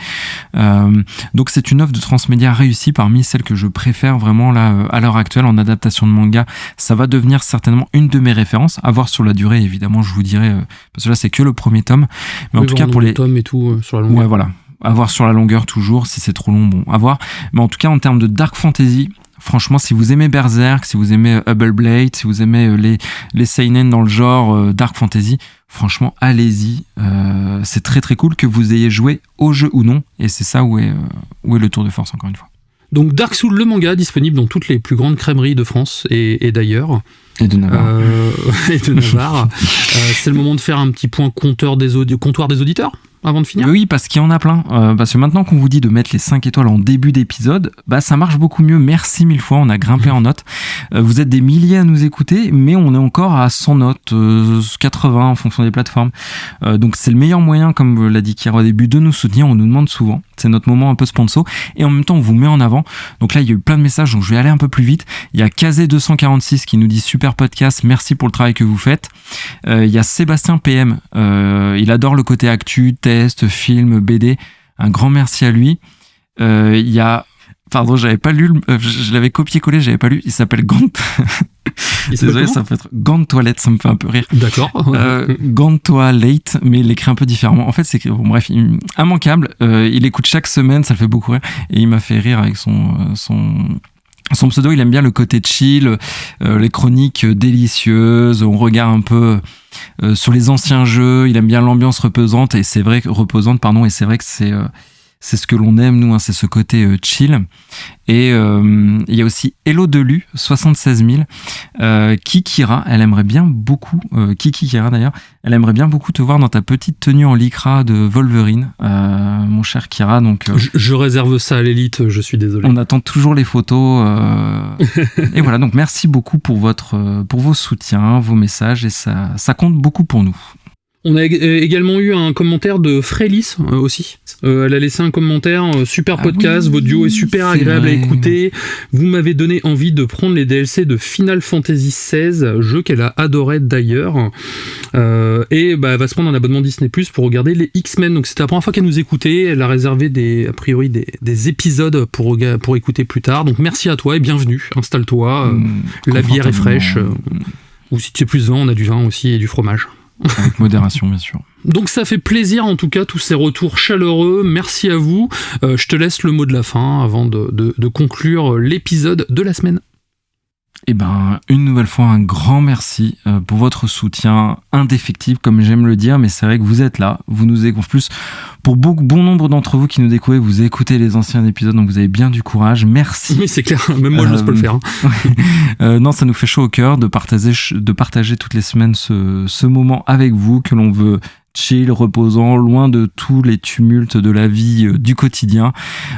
Donc c'est une œuvre de transmédia réussie parmi celles que je préfère vraiment là à l'heure actuelle en adaptation de manga. Ça va devenir certainement une de mes références. À voir sur la durée, évidemment, je vous dirai parce que là c'est que le premier tome. Mais en tout cas pour les tomes et tout sur la longueur. Ouais, voilà. À voir sur la longueur toujours. Si c'est trop long, bon, à voir. Mais en tout cas en termes de dark fantasy. Franchement, si vous aimez Berserk, si vous aimez Hubble Blade, si vous aimez les seinen dans le genre Dark Fantasy, franchement, allez-y. C'est très très cool que vous ayez joué au jeu ou non. Et c'est ça où est le tour de force, encore une fois. Donc Dark Souls, le manga, disponible dans toutes les plus grandes crèmeries de France et d'ailleurs. Et de Navarre. C'est le moment de faire un petit point comptoir des auditeurs avant de finir. Oui, parce qu'il y en a plein. Parce que maintenant qu'on vous dit de mettre les 5 étoiles en début d'épisode, ça marche beaucoup mieux. Merci 1000 fois, on a grimpé en notes. Vous êtes des milliers à nous écouter, mais on est encore à 100 notes, 80 en fonction des plateformes. Donc c'est le meilleur moyen, comme l'a dit Kira au début, de nous soutenir. On nous demande souvent. C'est notre moment un peu sponsor. Et en même temps, on vous met en avant. Donc là, il y a eu plein de messages, donc je vais aller un peu plus vite. Il y a Kazé246 qui nous dit super podcast, merci pour le travail que vous faites. Il y a Sébastien PM, il adore le côté actu, test, film, BD. Un grand merci à lui. Il y a... Pardon, j'avais pas lu, je l'avais copié-collé, j'avais pas lu. Il s'appelle Gant. Désolé, ça peut être Gant Toilette, ça me fait un peu rire. D'accord. Gant Toilette, mais il l'écrit un peu différemment. En fait, c'est que, bon, bref, immanquable. Il écoute chaque semaine, ça le fait beaucoup rire. Et il m'a fait rire avec son pseudo. Il aime bien le côté chill, les chroniques délicieuses. On regarde un peu sur les anciens jeux. Il aime bien l'ambiance reposante, et c'est vrai que c'est ce que l'on aime, nous, hein, c'est ce côté chill. Et il y a aussi Hello Delu, 76 000, Kikira, elle aimerait bien beaucoup, Kikira d'ailleurs, elle aimerait bien beaucoup te voir dans ta petite tenue en lycra de Wolverine, mon cher Kira. Donc, je réserve ça à l'élite, je suis désolé. On attend toujours les photos. Et voilà, donc merci beaucoup pour vos soutiens, vos messages, et ça compte beaucoup pour nous. On a également eu un commentaire de Frélis aussi. Elle a laissé un commentaire, super podcast, votre duo est super agréable à écouter. Vous m'avez donné envie de prendre les DLC de Final Fantasy XVI, jeu qu'elle a adoré d'ailleurs. Et elle va se prendre un abonnement Disney Plus pour regarder les X-Men. Donc c'était la première fois qu'elle nous écoutait. Elle a réservé des épisodes pour écouter plus tard. Donc merci à toi et bienvenue. Installe-toi. La bière est fraîche. Ou si tu es plus vin, on a du vin aussi et du fromage. Avec modération, bien sûr. Donc ça fait plaisir en tout cas, tous ces retours chaleureux, merci à vous. Je te laisse le mot de la fin avant de conclure l'épisode de la semaine. Eh ben, une nouvelle fois, un grand merci pour votre soutien indéfectible, comme j'aime le dire, mais c'est vrai que vous êtes là, vous nous écoutez. En plus, pour bon nombre d'entre vous qui nous découvrez, vous écoutez les anciens épisodes, donc vous avez bien du courage, merci. Oui, c'est clair, même moi j'ose pas le faire. Non, ça nous fait chaud au cœur de partager toutes les semaines ce moment avec vous, que l'on veut chill, reposant, loin de tous les tumultes de la vie du quotidien.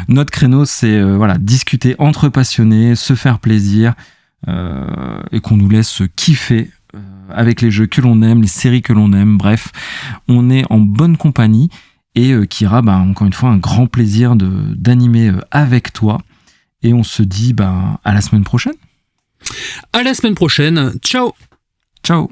Notre créneau, c'est discuter entre passionnés, se faire plaisir, et qu'on nous laisse kiffer avec les jeux que l'on aime, les séries que l'on aime, bref, on est en bonne compagnie. Et Kira, encore une fois, un grand plaisir d'animer avec toi, et on se dit à la semaine prochaine. À la semaine prochaine, ciao. Ciao.